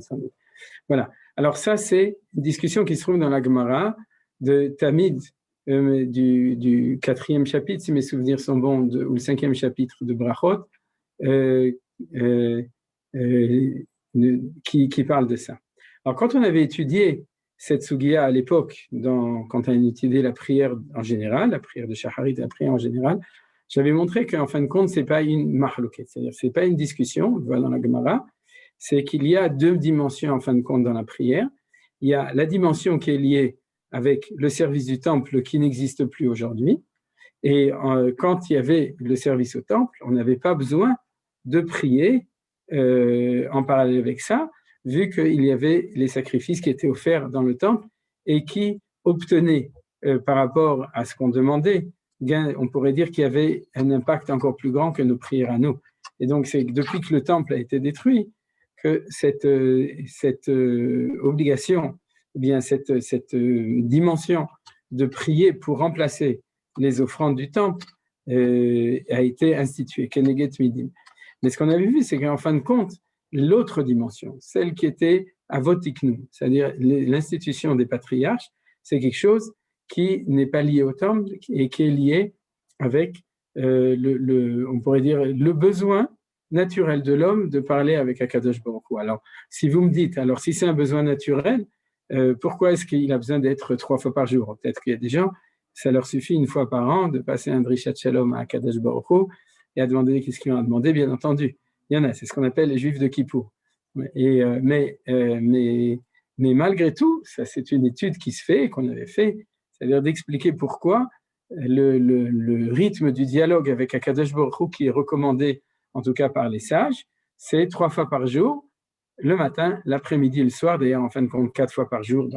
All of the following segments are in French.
sans doute. Voilà. Alors ça, c'est une discussion qui se trouve dans la Gemara de Tamid, du 4e chapitre, si mes souvenirs sont bons, ou le 5e chapitre de Brachot, qui parle de ça. Alors, quand on avait étudié cette sugiya à l'époque, quand on a étudié la prière en général, la prière de Shacharit, la prière en général, j'avais montré qu'en fin de compte, c'est pas une mahlouket, c'est-à-dire c'est pas une discussion, on le voit dans la Gemara, c'est qu'il y a deux dimensions en fin de compte dans la prière. Il y a la dimension qui est liée avec le service du temple qui n'existe plus aujourd'hui. Et quand il y avait le service au temple, on n'avait pas besoin de prier en parallèle avec ça, vu qu'il y avait les sacrifices qui étaient offerts dans le temple et qui obtenaient, par rapport à ce qu'on demandait, on pourrait dire qu'il y avait un impact encore plus grand que nos prières à nous. Et donc, c'est depuis que le temple a été détruit que cette obligation, ou bien cette dimension de prier pour remplacer les offrandes du temple a été instituée, Keneget Midim. Mais ce qu'on avait vu, c'est qu'en fin de compte, l'autre dimension, celle qui était avotiknu, c'est-à-dire l'institution des patriarches, c'est quelque chose qui n'est pas lié au temple et qui est lié avec on pourrait dire le besoin naturel de l'homme de parler avec Akadosh Baruch Hu. Alors, si vous me dites, alors si c'est un besoin naturel, pourquoi est-ce qu'il a besoin d'être 3 fois par jour? Peut-être qu'il y a des gens, ça leur suffit 1 fois par an de passer un Drishat Shalom à Akadosh Baruch Hu et à demander qu'est-ce qu'ils ont à demander, bien entendu. Il y en a, c'est ce qu'on appelle les Juifs de Kippour. Mais malgré tout, ça c'est une étude qui se fait, qu'on avait fait, c'est-à-dire d'expliquer pourquoi le rythme du dialogue avec Akadosh Baruch Hu qui est recommandé, en tout cas par les sages, c'est 3 fois par jour, le matin, l'après-midi et le soir, d'ailleurs en fin de compte 4 fois par jour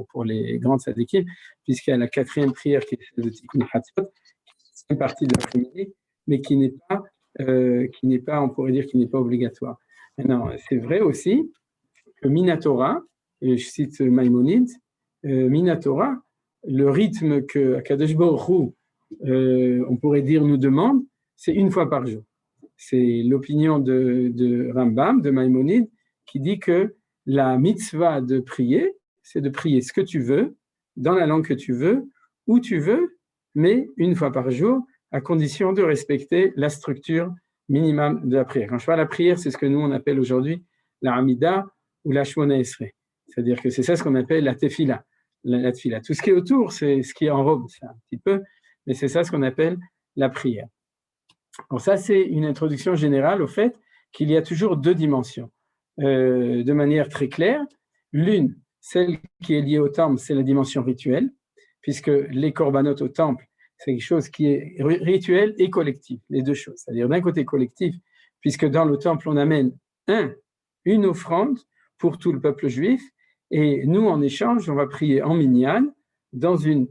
pour les grandes tzadikim, puisqu'il y a la 4e prière qui est le Tikkun Hatzot, qui est une partie de l'après-midi, mais qui n'est pas, on pourrait dire, qui n'est pas obligatoire. Maintenant, c'est vrai aussi que Minatora, et je cite Maïmonide, Minatora, le rythme que Akadosh Baruch Hu, on pourrait dire, nous demande, c'est 1 fois par jour. C'est l'opinion de Rambam, de Maïmonide, qui dit que la mitzvah de prier, c'est de prier ce que tu veux, dans la langue que tu veux, où tu veux, mais 1 fois par jour, à condition de respecter la structure minimum de la prière. Quand je parle de la prière, c'est ce que nous, on appelle aujourd'hui la Hamida ou la Shmona Esrei. C'est-à-dire que c'est ça ce qu'on appelle la Tefila. La Tefila. Tout ce qui est autour, c'est ce qui est en robe, c'est un petit peu, mais c'est ça ce qu'on appelle la prière. Donc ça, c'est une introduction générale au fait qu'il y a toujours 2 dimensions. De manière très claire, l'une, celle qui est liée au temple, c'est la dimension rituelle, puisque les korbanot au temple, c'est quelque chose qui est rituel et collectif, les 2 choses. C'est-à-dire d'un côté collectif, puisque dans le temple, on amène une offrande pour tout le peuple juif, et nous, en échange, on va prier en minyan dans une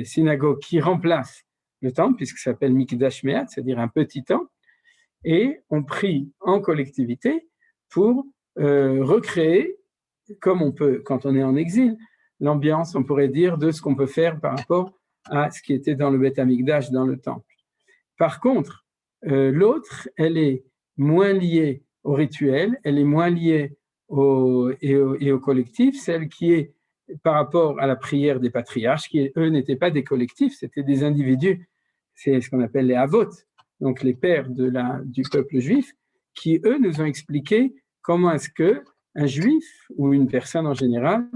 synagogue qui remplace le temple, puisque ça s'appelle Mikdash Me'at, c'est-à-dire un petit temple, et on prie en collectivité pour recréer, comme on peut quand on est en exil, l'ambiance, on pourrait dire, de ce qu'on peut faire par rapport à ce qui était dans le Beth Amikdash, dans le temple. Par contre, l'autre, elle est moins liée au rituel, elle est moins liée au collectif, celle qui est par rapport à la prière des patriarches, qui, eux, n'étaient pas des collectifs, c'était des individus, c'est ce qu'on appelle les avot, donc les pères du peuple juif, qui, eux, nous ont expliqué comment est-ce qu'un juif, ou une personne en général,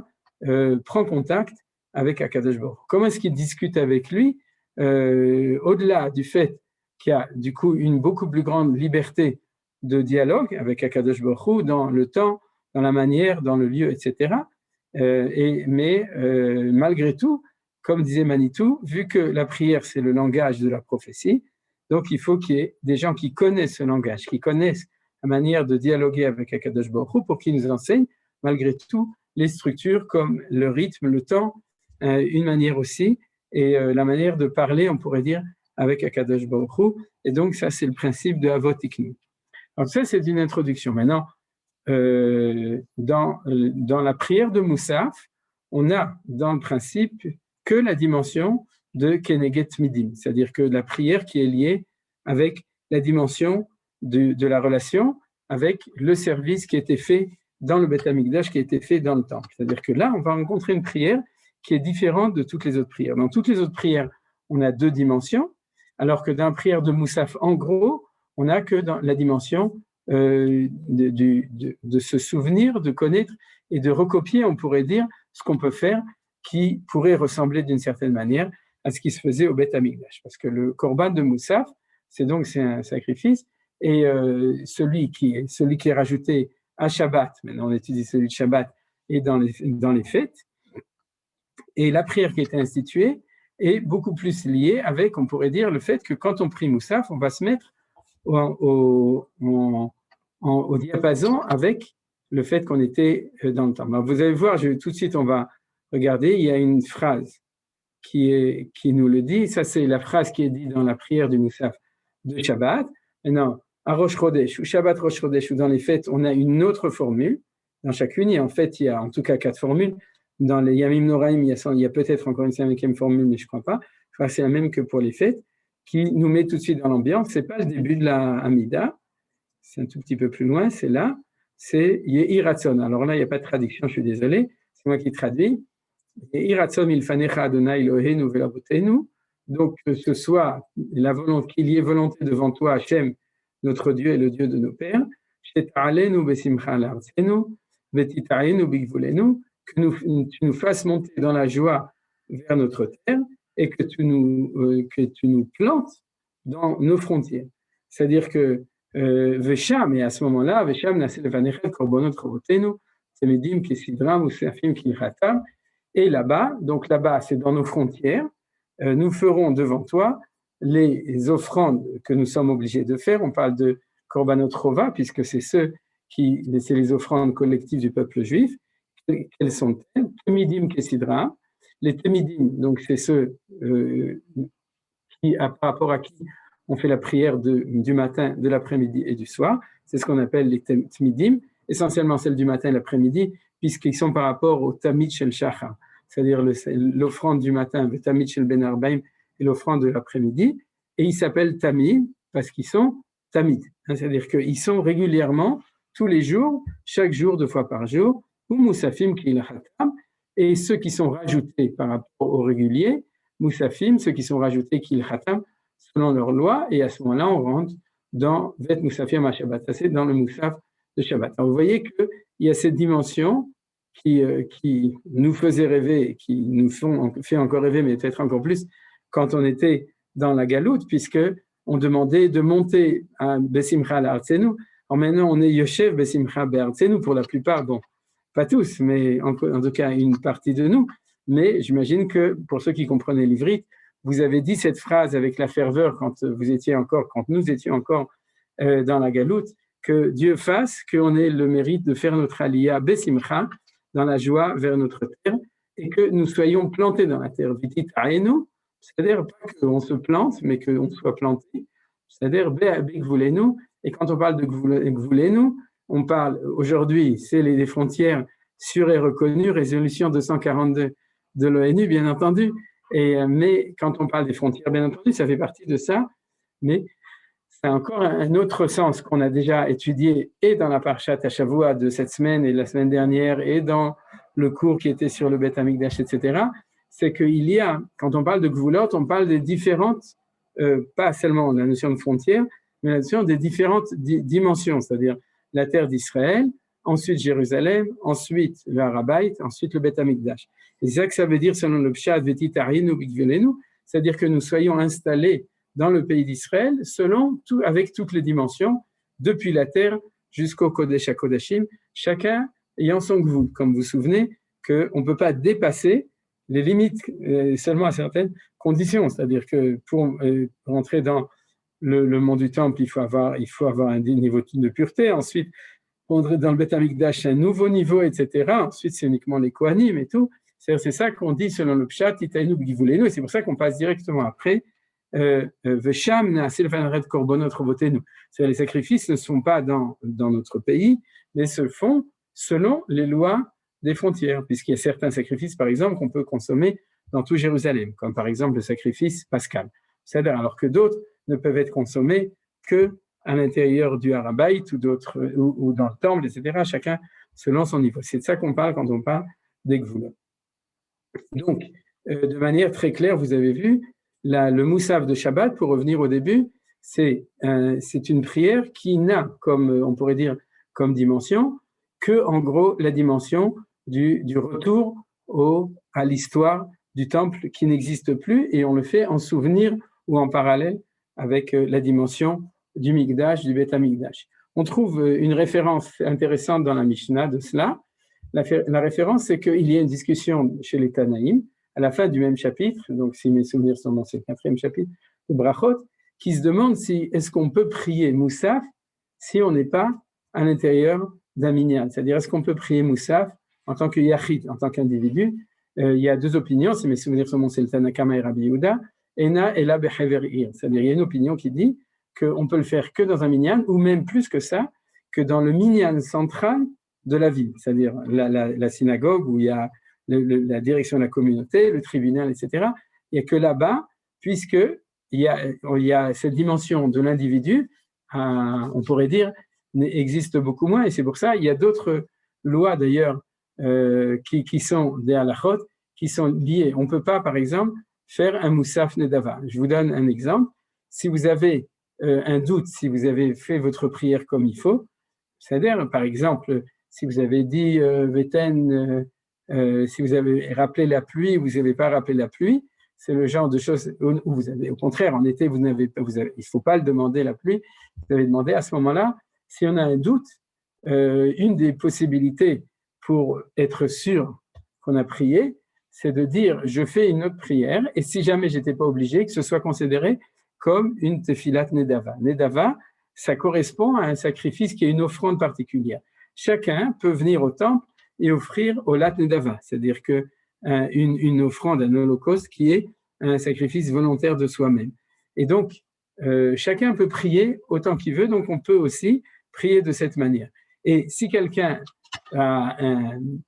prend contact avec Akadosh Baruch Hu. Comment est-ce qu'il discute avec lui, au-delà du fait qu'il y a du coup une beaucoup plus grande liberté de dialogue avec Akadosh Baruch Hu dans le temps, dans la manière, dans le lieu, etc. Mais malgré tout, comme disait Manitou, vu que la prière c'est le langage de la prophétie, donc il faut qu'il y ait des gens qui connaissent ce langage, qui connaissent la manière de dialoguer avec Akadosh Baruch Hu pour qu'ils nous enseignent malgré tout les structures comme le rythme, le temps, une manière aussi, et la manière de parler, on pourrait dire, avec Akadosh Baruch Hu. Et donc ça c'est le principe de Avot Tiknu. Donc ça c'est une introduction. Maintenant, dans la prière de Moussaf, on a dans le principe que la dimension de Keneget Midim, c'est-à-dire que la prière qui est liée avec la dimension de la relation avec le service qui était fait dans le Beth Amikdash, qui a été fait dans le temple. C'est-à-dire que là, on va rencontrer une prière qui est différente de toutes les autres prières. Dans toutes les autres prières, on a 2 dimensions, alors que dans la prière de Moussaf, en gros, on n'a que dans la dimension de se souvenir, de connaître et de recopier, on pourrait dire, ce qu'on peut faire qui pourrait ressembler d'une certaine manière à ce qui se faisait au Beth Amikdash. Parce que le korban de Moussaf, c'est un sacrifice, et celui qui est rajouté à Shabbat, maintenant on étudie celui de Shabbat, et dans les fêtes, et la prière qui a été instituée est beaucoup plus liée avec, on pourrait dire, le fait que quand on prie Moussaf, on va se mettre au diapason avec le fait qu'on était dans le temps. Alors vous allez voir, tout de suite, on va regarder, il y a une phrase qui nous le dit. Ça, c'est la phrase qui est dite dans la prière du Moussaf de Shabbat. Maintenant, à Rosh Chodesh, ou Shabbat Rosh Chodesh, ou dans les fêtes, on a une autre formule. Dans chacune, il y a en tout cas 4 formules. Dans les Yamim Noraim, il y a peut-être encore une 5e formule, mais je ne crois pas. Je crois que c'est la même que pour les fêtes, qui nous met tout de suite dans l'ambiance. Ce n'est pas le début de la Hamida, c'est un tout petit peu plus loin, c'est là, c'est Yehi Ratzon. Alors là, il n'y a pas de traduction, je suis désolé, c'est moi qui traduis. Yehi Ratzon milfanecha Adonai Eloheinu ve'lavotenu. Donc, que ce soit qu'il y ait volonté devant toi, Hachem, notre Dieu et le Dieu de nos pères, Sheta'alenu besimcha la'artzenu, ve'tita'enu bigvulenu, que tu nous fasses monter dans la joie vers notre terre et que tu nous plantes dans nos frontières. C'est-à-dire que Vesham, et à ce moment-là, Vesham nase levanechet korbonot chovotenu, temidim kesidram usafim kilchatam, et là-bas, donc là-bas, c'est dans nos frontières, nous ferons devant toi les offrandes que nous sommes obligés de faire. On parle de korbanot chova, puisque c'est les offrandes collectives du peuple juif. Quelles sont-elles? Temidim kesidra. Les temidim, donc c'est ceux par rapport à qui on fait la prière du matin, de l'après-midi et du soir. C'est ce qu'on appelle les temidim, essentiellement celles du matin et l'après-midi, puisqu'ils sont par rapport au tamid shel shachar, c'est-à-dire l'offrande du matin, le tamid shel ben arbaim, et l'offrande de l'après-midi. Et ils s'appellent tamid parce qu'ils sont tamid, c'est-à-dire qu'ils sont régulièrement, tous les jours, chaque jour, 2 fois par jour, ou moussafim kilchatam, et ceux qui sont rajoutés par rapport aux réguliers, moussafim, ceux qui sont rajoutés kilchatam, selon leur loi, et à ce moment-là, on rentre dans Vet Moussafim à Shabbat. Ça, c'est dans le Moussaf de Shabbat. Alors, vous voyez qu'il y a cette dimension qui nous faisait rêver, qui nous fait encore rêver, mais peut-être encore plus, quand on était dans la galoute, puisqu'on demandait de monter à Besimcha l'Artsenu. Alors maintenant, on est Yoshev Besimcha Be'Artsenu pour la plupart, bon, pas tous, mais en tout cas une partie de nous. Mais j'imagine que pour ceux qui comprenaient l'ivrite, vous avez dit cette phrase avec la ferveur quand nous étions encore dans la galoute, que Dieu fasse qu'on ait le mérite de faire notre aliyah Besimcha, dans la joie vers notre terre, et que nous soyons plantés dans la terre. Vitit aenu, c'est-à-dire pas qu'on se plante, mais qu'on soit planté. C'est-à-dire Gvulenu, et quand on parle de Gvulenu, on parle aujourd'hui, c'est les frontières sûres et reconnues, résolution 242 de l'ONU, bien entendu. Mais quand on parle des frontières, bien entendu, ça fait partie de ça. Mais c'est encore un autre sens qu'on a déjà étudié et dans la Parshat Hashavua de cette semaine et la semaine dernière et dans le cours qui était sur le Beth Amikdash, etc. C'est qu'il y a, quand on parle de Gvulot, on parle des différentes, pas seulement la notion de frontière, mais la notion des différentes dimensions, c'est-à-dire la terre d'Israël, ensuite Jérusalem, ensuite le Harabait, ensuite le Beth Amikdash. Et c'est ça que ça veut dire selon le Pshat, Vetit Arinu Bigvelenu, c'est-à-dire que nous soyons installés dans le pays d'Israël, avec toutes les dimensions, depuis la terre jusqu'au Kodesh HaKodashim, chacun ayant son gvoul. Comme vous vous souvenez, qu'on ne peut pas dépasser les limites seulement à certaines conditions. C'est-à-dire que pour rentrer dans le monde du temple, il faut avoir un niveau de pureté. Ensuite, pour rentrer dans le Beth Amikdash, un nouveau niveau, etc. Ensuite, c'est uniquement les Kohanim et tout. C'est ça qu'on dit selon le Pshat, Itainu B'Givulenu, et c'est pour ça qu'on passe directement après Vesham nase levanechet korbonot chovotenu. Les sacrifices ne sont pas dans notre pays, mais se font selon les lois des frontières, puisqu'il y a certains sacrifices, par exemple, qu'on peut consommer dans tout Jérusalem, comme par exemple le sacrifice pascal. C'est-à-dire alors que d'autres ne peuvent être consommés que à l'intérieur du Harabaït ou dans le temple, etc. Chacun selon son niveau. C'est de ça qu'on parle quand on parle des Gvulot. Donc, de manière très claire, vous avez vu, le Moussaf de Shabbat, pour revenir au début, c'est une prière qui n'a, comme on pourrait dire, comme dimension, que, en gros, la dimension du retour à l'histoire du temple qui n'existe plus, et on le fait en souvenir ou en parallèle avec la dimension du Mikdash, du Beth HaMikdash. On trouve une référence intéressante dans la Mishnah de cela. La référence, c'est qu'il y a une discussion chez les Tanaïm, à la fin du même chapitre, donc si mes souvenirs sont bons, c'est le 4e chapitre de Brachot, qui se demande si est-ce qu'on peut prier Moussaf si on n'est pas à l'intérieur d'un minyan. C'est-à-dire, est-ce qu'on peut prier Moussaf en tant que yachid, en tant qu'individu? Il y a deux opinions, si mes souvenirs sont bons, c'est le Tanakama et Rabbi Yehuda, Ena Ela Bechever Ir. C'est-à-dire, il y a une opinion qui dit qu'on peut le faire que dans un minyan, ou même plus que ça, que dans le minyan central de la ville, c'est-à-dire la synagogue où il y a la direction de la communauté, le tribunal, etc. Il n'y a que là-bas, puisqu'il y a cette dimension de l'individu, on pourrait dire, existe beaucoup moins, et c'est pour ça il y a d'autres lois d'ailleurs qui sont des halachot, qui sont liées. On ne peut pas, par exemple, faire un moussaf nedava. Je vous donne un exemple. Si vous avez un doute, si vous avez fait votre prière comme il faut, c'est-à-dire, par exemple, si vous avez dit Véten, si vous avez rappelé la pluie, vous n'avez pas rappelé la pluie, c'est le genre de choses où vous avez, au contraire, en été, il ne faut pas le demander la pluie, vous avez demandé à ce moment-là, si on a un doute, une des possibilités pour être sûr qu'on a prié, c'est de dire je fais une autre prière, et si jamais je n'étais pas obligé, que ce soit considéré comme une tefilat nedava. Nedava, ça correspond à un sacrifice qui est une offrande particulière. Chacun peut venir au temple et offrir au lat nedava, c'est-à-dire que une offrande, un holocauste qui est un sacrifice volontaire de soi-même. Et donc, chacun peut prier autant qu'il veut, donc on peut aussi prier de cette manière. Et si quelqu'un a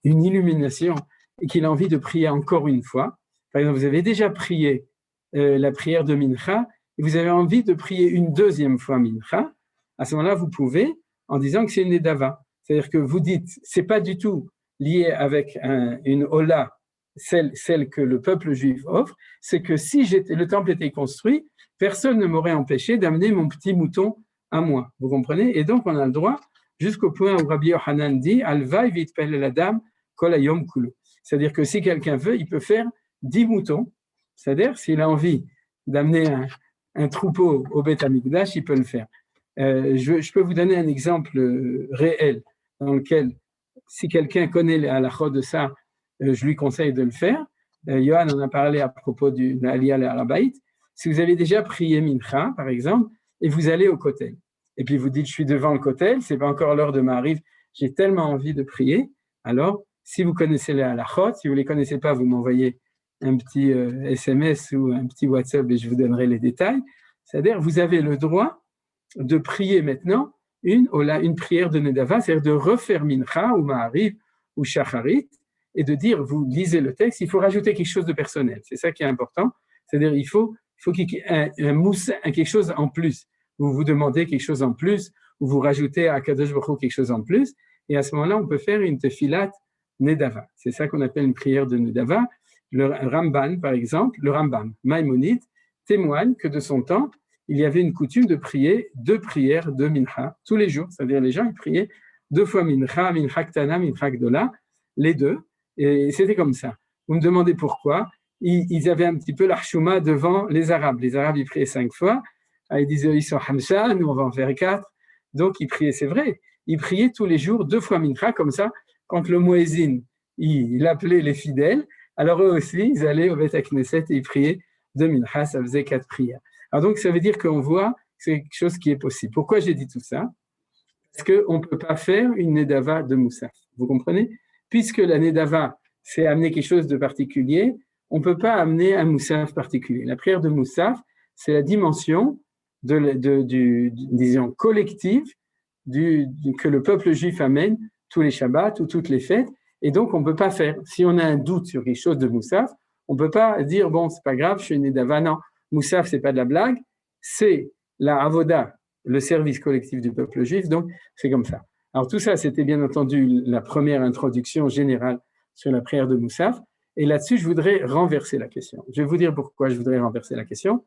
une illumination et qu'il a envie de prier encore une fois, par exemple, vous avez déjà prié la prière de Mincha, et vous avez envie de prier une deuxième fois Mincha, à ce moment-là, vous pouvez, en disant que c'est une Nedava. C'est-à-dire que vous dites, c'est pas du tout lié avec une Ola, celle que le peuple juif offre, c'est que si le temple était construit, personne ne m'aurait empêché d'amener mon petit mouton à moi. Vous comprenez? Et donc, on a le droit, jusqu'au point où Rabbi Yochanan dit, Alvaï vitpel la dame kol hayom kulu. C'est-à-dire que si quelqu'un veut, il peut faire 10 moutons. C'est-à-dire, s'il a envie d'amener un troupeau au Beth HaMikdash, il peut le faire. Je peux vous donner un exemple réel dans lequel, si quelqu'un connaît les halachot de ça, je lui conseille de le faire. Yohan en a parlé à propos de l'Aliyah à l'Arabait. Si vous avez déjà prié Mincha, par exemple, et vous allez au Kotel, et puis vous dites, je suis devant le Kotel, c'est pas encore l'heure de Ma'ariv, j'ai tellement envie de prier, alors, si vous connaissez les halachot, si vous ne les connaissez pas, vous m'envoyez un petit SMS ou un petit WhatsApp et je vous donnerai les détails. C'est-à-dire, vous avez le droit de prier maintenant une prière de Nedava, c'est-à-dire de refaire Mincha ou Ma'ariv ou Shacharit, et de dire, vous lisez le texte, il faut rajouter quelque chose de personnel. C'est ça qui est important. C'est-à-dire, il faut qu'il y ait quelque chose en plus. Vous vous demandez quelque chose en plus, ou vous rajoutez à Kadosh Baruch Hu quelque chose en plus, et à ce moment-là, on peut faire une tefilat Nedava. C'est ça qu'on appelle une prière de Nedava. Le Ramban, par exemple, le Rambam, Maïmonide, témoigne que de son temps, il y avait une coutume de prier 2 prières de Mincha tous les jours. C'est-à-dire, les gens, ils priaient 2 fois Mincha, Mincha Ktana, Mincha Gdola, les 2. Et c'était comme ça. Vous me demandez pourquoi. Ils avaient un petit peu l'archouma devant les Arabes. Les Arabes, ils priaient 5 fois. Ils disaient, ils sont Hamsha, nous, on va en faire 4. Donc, ils priaient, c'est vrai. Ils priaient tous les jours 2 fois Mincha, comme ça. Quand le Muezzin, il appelait les fidèles, alors eux aussi, ils allaient au Beth HaKnesset et ils priaient 2 Mincha, ça faisait 4 prières. Alors donc, ça veut dire qu'on voit que c'est quelque chose qui est possible. Pourquoi j'ai dit tout ça? Parce qu'on ne peut pas faire une Nedava de Moussaf. Vous comprenez? Puisque la Nedava, c'est amener quelque chose de particulier, on ne peut pas amener un Moussaf particulier. La prière de Moussaf, c'est la dimension disons, collective que le peuple juif amène tous les Shabbats ou toutes les fêtes. Et donc, on ne peut pas faire. Si on a un doute sur quelque chose de Moussaf, on ne peut pas dire, bon, c'est pas grave, je suis une Nedava. Non, Moussaf, c'est pas de la blague, c'est la Avoda le service collectif du peuple juif. Donc, c'est comme ça. Alors, tout ça, c'était bien entendu la première introduction générale sur la prière de Moussaf. Et là-dessus, je voudrais renverser la question. Je vais vous dire pourquoi je voudrais renverser la question.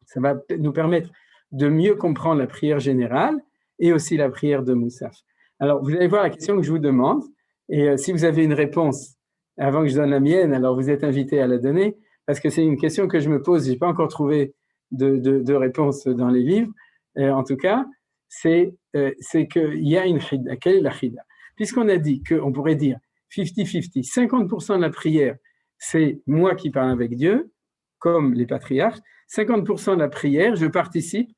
Ça va nous permettre de mieux comprendre la prière générale et aussi la prière de Moussaf. Alors, vous allez voir la question que je vous demande. Et si vous avez une réponse avant que je donne la mienne, alors vous êtes invité à la donner, parce que c'est une question que je me pose. Je n'ai pas encore trouvé de réponse dans les livres. En tout cas, c'est qu'il y a une chida. Quelle est la chida? Puisqu'on a dit qu'on pourrait dire 50-50, 50% de la prière, c'est moi qui parle avec Dieu, comme les patriarches. 50% de la prière, je participe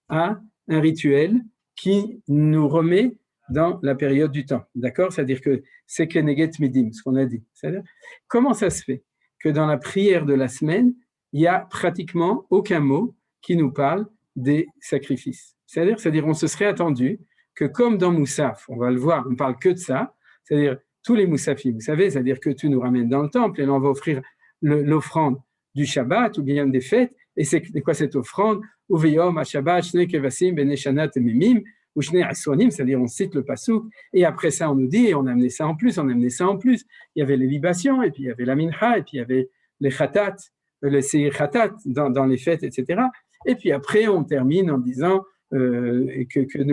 à un rituel qui nous remet dans la période du temps. D'accord? C'est-à-dire que c'est Keneget Midim, ce qu'on a dit. C'est-à-dire, comment ça se fait que dans la prière de la semaine, il n'y a pratiquement aucun mot qui nous parle des sacrifices? C'est-à-dire, on se serait attendu que comme dans Moussaf, on va le voir, on ne parle que de ça, c'est-à-dire tous les Moussafim, vous savez, c'est-à-dire que tu nous ramènes dans le temple et là on va offrir l'offrande du Shabbat ou bien des fêtes. Et c'est quoi cette offrande? Uveyom, Shabbat, Shne Kevasim, Beneshanat et Mimim, ou Shne Aswanim, c'est-à-dire on cite le pasouk, et après ça on nous dit, on a amené ça en plus, on a amené ça en plus. Il y avait les libations, et puis il y avait la mincha, et puis il y avait les khatat, les seir khatat dans les fêtes, etc. Et puis après on termine en disant que tu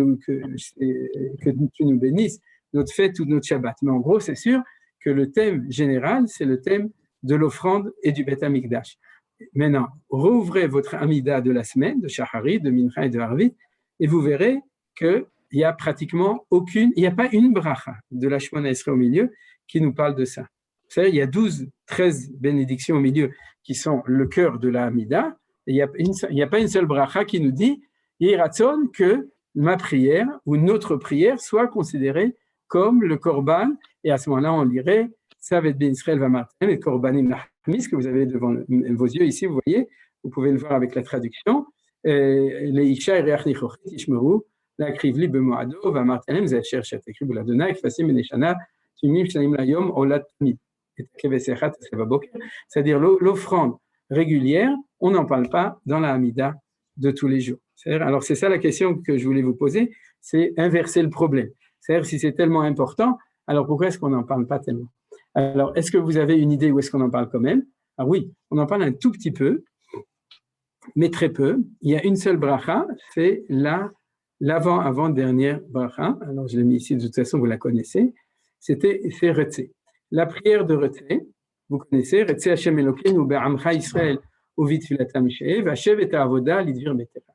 nous bénisses notre fête ou notre Shabbat. Mais en gros, c'est sûr que le thème général, c'est le thème de l'offrande et du Beth Amikdash. Maintenant, rouvrez votre Amida de la semaine, de Shacharit, de Mincha et de Harvit, et vous verrez qu'il n'y a pratiquement il n'y a pas une bracha de la Shemona Esrei au milieu qui nous parle de ça. Vous savez, il y a 13 bénédictions au milieu qui sont le cœur de la Amida, et il n'y a pas une seule bracha qui nous dit Yiratzon que ma prière ou notre prière soit considérée comme le korban, et à ce moment-là, on lirait Savet ben Israël va martin, et korbanim nachmis, que vous avez devant vos yeux ici, vous voyez, vous pouvez le voir avec la traduction. Les Isha et Reach Nichochit, Ishmeru, la Krivli bemoado, va martanem, vous allez chercher à écrire la Dona, et Fasim et Neshana, Tumim, Shanim Layom, Olat Mid, et Kevesechat, c'est-à-dire l'offrande régulière, on n'en parle pas dans la Hamida de tous les jours. Alors, c'est ça la question que je voulais vous poser, c'est inverser le problème. C'est-à-dire, si c'est tellement important, alors pourquoi est-ce qu'on n'en parle pas tellement? Alors, est-ce que vous avez une idée où est-ce qu'on en parle quand même? Ah oui, on en parle un tout petit peu, mais très peu. Il y a une seule bracha, c'est l'avant-avant-dernière bracha. Alors, je l'ai mis ici, de toute façon, vous la connaissez. C'est Retze. La prière de Retze, vous connaissez, Retze Hashem Elokeinu be'amcha Israël uvit filatam she'ev, Hashem et avoda lidvir betera.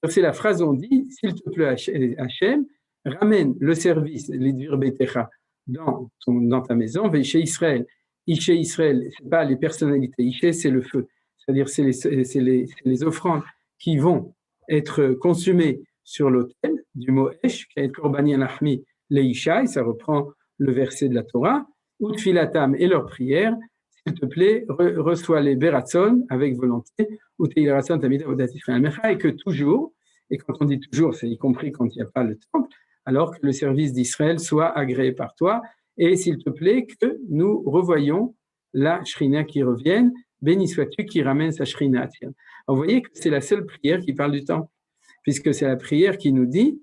C'est la phrase où on dit, s'il te plaît, Hashem, ramène le service, l'idvir betera, dans ta maison, chez Israël. Ishe Israël, ce n'est pas les personnalités, Ishe c'est le feu, c'est-à-dire c'est les offrandes qui vont être consumées sur l'autel du mot Esh, qui est Korbani Anachmi Leishai, ça reprend le verset de la Torah, ou Tfilatam et leur prière, s'il te plaît, reçois les Beratson avec volonté, ou Teilaratson Tamida Odat Israël Mecha, et que toujours, et quand on dit toujours, c'est y compris quand il n'y a pas le temple, alors que le service d'Israël soit agréé par toi, et s'il te plaît, que nous revoyons la Shrina qui revienne, béni sois-tu qui ramène sa Shrina. Vous voyez que c'est la seule prière qui parle du temple, puisque c'est la prière qui nous dit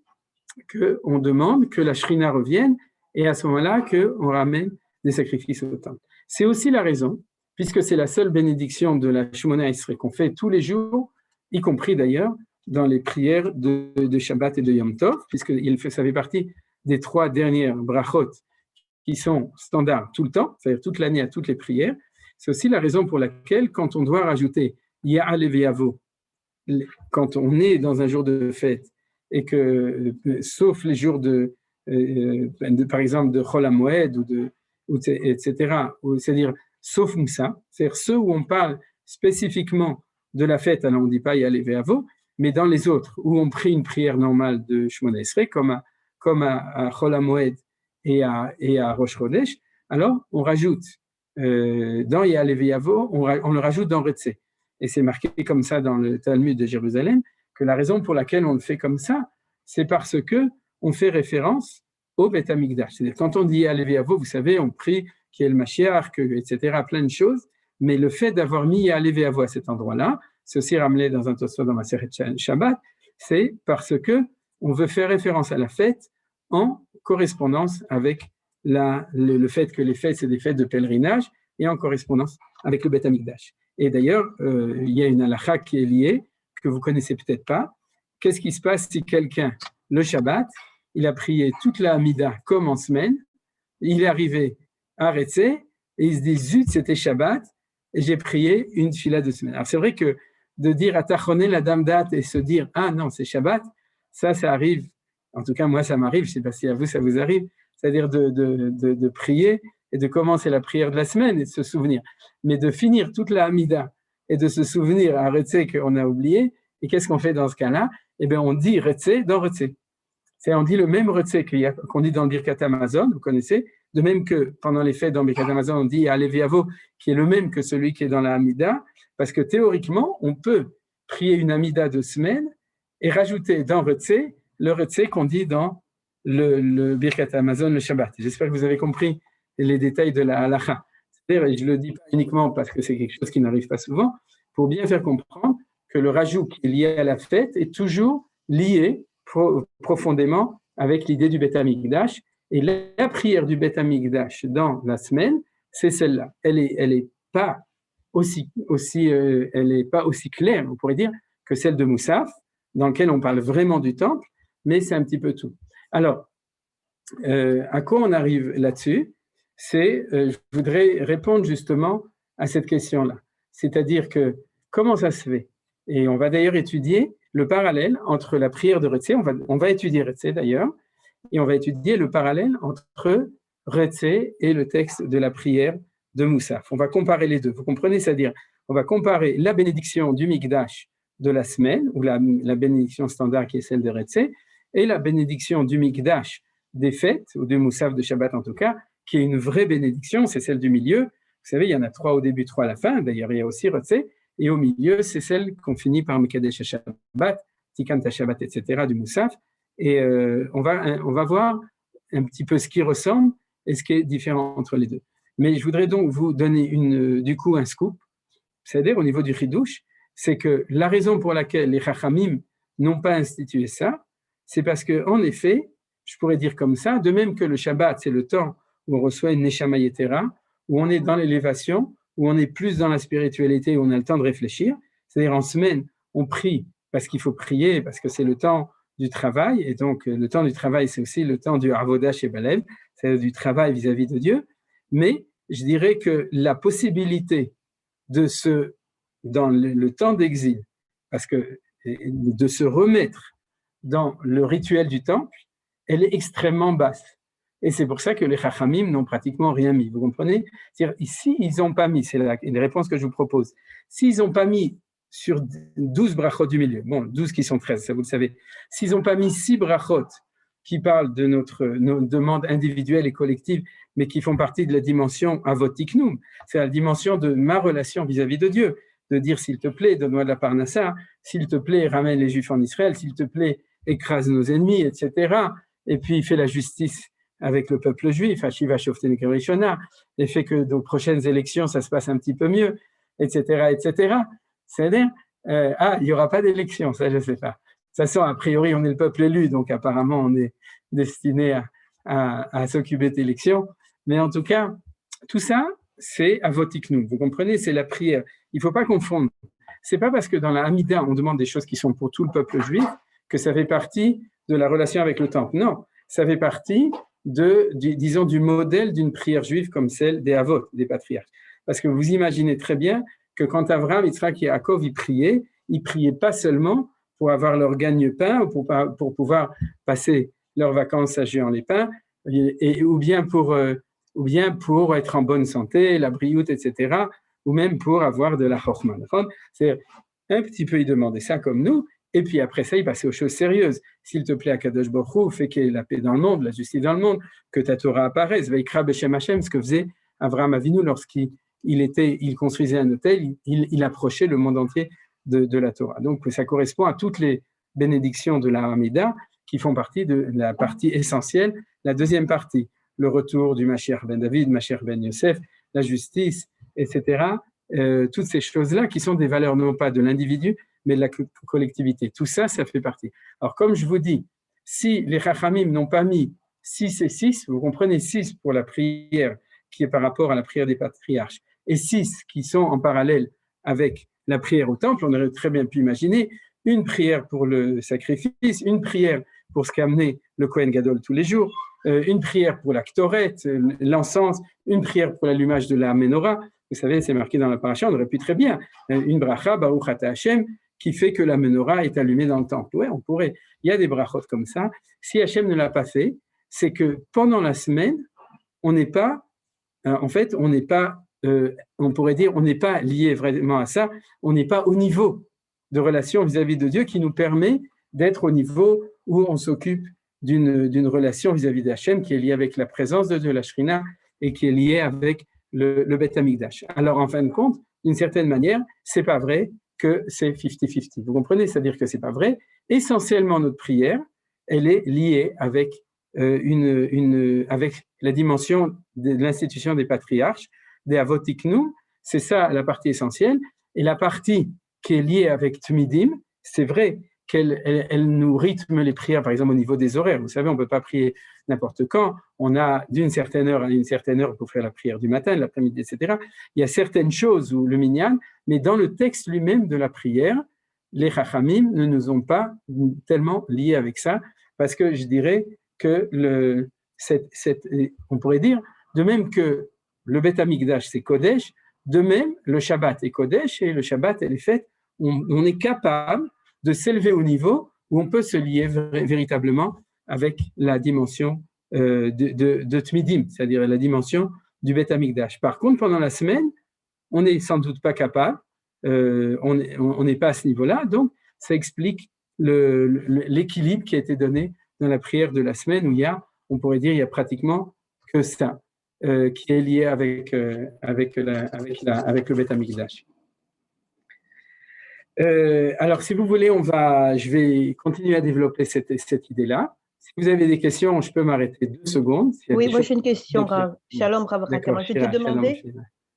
qu'on demande que la Shrina revienne, et à ce moment-là, qu'on ramène des sacrifices au temple. C'est aussi la raison, puisque c'est la seule bénédiction de la Shemona Esrei qu'on fait tous les jours, y compris d'ailleurs, dans les prières de Shabbat et de Yom Tov, puisque ça fait partie des 3 dernières brachot qui sont standards tout le temps, c'est-à-dire toute l'année à toutes les prières. C'est aussi la raison pour laquelle, quand on doit rajouter Ya'al Ve'avo, quand on est dans un jour de fête, et que, sauf les jours par exemple, de Chol HaMoed, etc., c'est-à-dire sauf Moussa, c'est-à-dire ceux où on parle spécifiquement de la fête, alors on ne dit pas Ya'al Ve'avo, mais dans les autres, où on prie une prière normale de Shemona Esrei, comme à Chol HaMoed et à Rosh Chodesh, alors on rajoute dans Ya'al Ve'avo, on le rajoute dans Retze. Et c'est marqué comme ça dans le Talmud de Jérusalem, que la raison pour laquelle on le fait comme ça, c'est parce que on fait référence au Beth Amikdash. C'est-à-dire, quand on dit Ya'al Ve'avo, vous savez, on prie qu'il y ait le Mashiach, etc., plein de choses, mais le fait d'avoir mis Ya'al Ve'avo à cet endroit-là, c'est aussi ramené dans un Tosfot dans Masechet Shabbat, c'est parce que on veut faire référence à la fête en correspondance avec le fait que les fêtes, c'est des fêtes de pèlerinage et en correspondance avec le Beth Amikdash. Et d'ailleurs, il y a une halakha qui est liée, que vous connaissez peut-être pas. Qu'est-ce qui se passe si quelqu'un, le Shabbat, il a prié toute la Hamida comme en semaine, il est arrivé à Retzé, et il se dit, zut, c'était Shabbat, et j'ai prié une fila de semaine. Alors c'est vrai que de dire à Tachoné la dame date et se dire, ah non, c'est Shabbat, ça arrive, en tout cas moi ça m'arrive, je ne sais pas si à vous ça vous arrive, c'est-à-dire de prier et de commencer la prière de la semaine et de se souvenir. Mais de finir toute la Hamida et de se souvenir à Retzé qu'on a oublié, et qu'est-ce qu'on fait dans ce cas-là? Eh bien on dit Retzé dans Retzé. C'est on dit le même Retzé qu'on dit dans le Birkat Hamazon, vous connaissez, de même que pendant les fêtes dans le Birkat Hamazon, on dit Aleviavo, qui est le même que celui qui est dans la Hamida, parce que théoriquement, on peut prier une Hamida de semaine et rajouter dans Retzé le Retzé qu'on dit dans le Birkat Hamazon, le Shabbat. J'espère que vous avez compris les détails de la halakha. C'est-à-dire, et je ne le dis pas uniquement parce que c'est quelque chose qui n'arrive pas souvent, pour bien faire comprendre que le rajout qui est lié à la fête est toujours lié profondément avec l'idée du Beth Amikdash. Et la prière du Beth Amikdash dans la semaine, c'est celle-là. Elle est pas aussi claire, on pourrait dire, que celle de Moussaf, dans laquelle on parle vraiment du temple, mais c'est un petit peu tout. Alors, à quoi on arrive là-dessus? Je voudrais répondre justement à cette question-là. C'est-à-dire que, comment ça se fait? Et on va d'ailleurs étudier le parallèle entre la prière de Retzé, on va étudier Retzé d'ailleurs, et on va étudier le parallèle entre Retzé et le texte de la prière de Moussaf. On va comparer les deux, vous comprenez? C'est-à-dire, on va comparer la bénédiction du Mikdash de la semaine, ou la bénédiction standard qui est celle de Retzé, et la bénédiction du Mikdash des fêtes, ou du Moussaf de Shabbat en tout cas, qui est une vraie bénédiction, c'est celle du milieu. Vous savez, il y en a 3 au début, 3 à la fin, d'ailleurs il y a aussi Retzé, et au milieu, c'est celle qu'on finit par Mekadesh Shabbat, Tikkun Shabbat, etc., du Moussaf. Et on va voir un petit peu ce qui ressemble et ce qui est différent entre les deux. Mais je voudrais donc vous donner du coup un scoop, c'est-à-dire au niveau du Chidouche, c'est que la raison pour laquelle les Chachamim n'ont pas institué ça, c'est parce qu'en effet, je pourrais dire comme ça, de même que le Shabbat, c'est le temps où on reçoit une Neshama Yetera, où on est dans l'élévation, où on est plus dans la spiritualité, où on a le temps de réfléchir, c'est-à-dire en semaine, on prie parce qu'il faut prier, parce que c'est le temps du travail, et donc le temps du travail, c'est aussi le temps du Avodah chez Balev, c'est-à-dire du travail vis-à-vis de Dieu, mais je dirais que la possibilité dans le temps d'exil, parce que de se remettre dans le rituel du temple, elle est extrêmement basse. Et c'est pour ça que les Chachamim n'ont pratiquement rien mis. Vous comprenez? C'est-à-dire, ici, ils n'ont pas mis, c'est une réponse que je vous propose, s'ils n'ont pas mis sur 12 brachot du milieu, bon, 12 qui sont 13, ça vous le savez, s'ils n'ont pas mis 6 brachot qui parlent de nos demandes individuelles et collectives, mais qui font partie de la dimension avotiknum, c'est la dimension de ma relation vis-à-vis de Dieu, de dire s'il te plaît, donne-moi de la parnassa, s'il te plaît, ramène les Juifs en Israël, s'il te plaît, écrase nos ennemis, etc. Et puis fais la justice avec le peuple juif, Hashiva Shoften Kerishona, et fait que aux prochaines élections, ça se passe un petit peu mieux, etc., etc. C'est-à-dire, il n'y aura pas d'élection, ça je ne sais pas. De toute façon, a priori, on est le peuple élu, donc apparemment, on est destiné à s'occuper d'élections. Mais en tout cas, tout ça, c'est avotiknu. Vous comprenez, c'est la prière. Il ne faut pas confondre. Ce n'est pas parce que dans la Hamida, on demande des choses qui sont pour tout le peuple juif que ça fait partie de la relation avec le temple. Non, ça fait partie du modèle d'une prière juive comme celle des Avot, des patriarches. Parce que vous imaginez très bien que quand Avraham, Yitzhak et Yaakov, ils priaient pas seulement pour avoir leur gagne-pain ou pour pouvoir passer leurs vacances à Géant-les-Pins, ou bien pour être en bonne santé, la brioute, etc., ou même pour avoir de la chorma. C'est un petit peu, ils demandaient ça comme nous, et puis après ça, ils passaient aux choses sérieuses. S'il te plaît, Akadosh Baruch Hu, fais qu'il y ait la paix dans le monde, la justice dans le monde, que ta Torah apparaisse, Veikra Beshem Hashem, ce que faisait Avraham Avinu lorsqu'il construisait un hôtel, il approchait le monde entier de la Torah. Donc, ça correspond à toutes les bénédictions de la Hamida qui font partie de la partie essentielle. La deuxième partie, le retour du Mashiach ben David, Mashiach ben Yosef, la justice, etc. Toutes ces choses-là qui sont des valeurs non pas de l'individu, mais de la collectivité. Tout ça, ça fait partie. Alors, comme je vous dis, si les Chachamim n'ont pas mis 6 et 6, vous comprenez, 6 pour la prière qui est par rapport à la prière des patriarches, et 6 qui sont en parallèle avec la prière au temple, on aurait très bien pu imaginer une prière pour le sacrifice, une prière pour ce qu'amenait le Kohen Gadol tous les jours, une prière pour la Ktoret, l'encens, une prière pour l'allumage de la menorah. Vous savez, c'est marqué dans la paracha, on aurait pu très bien, une bracha, Baruch Ata Hashem, qui fait que la menorah est allumée dans le temple. Ouais, on pourrait. Il y a des brachot comme ça. Si Hashem ne l'a pas fait, c'est que pendant la semaine, on n'est pas, en fait, on n'est pas, on pourrait dire, on n'est pas lié vraiment à ça, on n'est pas au niveau de relation vis-à-vis de Dieu qui nous permet d'être au niveau où on s'occupe d'une relation vis-à-vis d'Hachem qui est liée avec la présence de Dieu, la Shrina, et qui est liée avec le Beth Amikdash. Alors, en fin de compte, d'une certaine manière, c'est pas vrai que c'est 50-50. Vous comprenez? C'est-à-dire que c'est pas vrai. Essentiellement, notre prière, elle est liée avec avec la dimension de l'institution des patriarches, des avotiknu, c'est ça la partie essentielle. Et la partie qui est liée avec Tmidim, c'est vrai qu'elle nous rythme les prières, par exemple au niveau des horaires. Vous savez, on ne peut pas prier n'importe quand. On a d'une certaine heure à une certaine heure pour faire la prière du matin, de l'après-midi, etc. Il y a certaines choses où le minyan, mais dans le texte lui-même de la prière, les chachamim ne nous ont pas tellement liés avec ça, parce que je dirais que on pourrait dire, de même que le Beth Amikdash, c'est Kodesh, de même, le Shabbat est Kodesh, et le Shabbat, elle est faite, on est capable de s'élever au niveau où on peut se lier véritablement avec la dimension de Tmidim, c'est-à-dire la dimension du Beth Amikdash. Par contre, pendant la semaine, on n'est sans doute pas capable, on n'est pas à ce niveau-là, donc ça explique l'équilibre qui a été donné dans la prière de la semaine où il y a, on pourrait dire, il y a pratiquement que ça qui est lié avec le Beth Amikdash. Alors, si vous voulez, je vais continuer à développer cette idée-là. Si vous avez des questions, je peux m'arrêter 2 secondes. Oui, moi j'ai une question, Rav. Shalom, Rav. Je te demandais.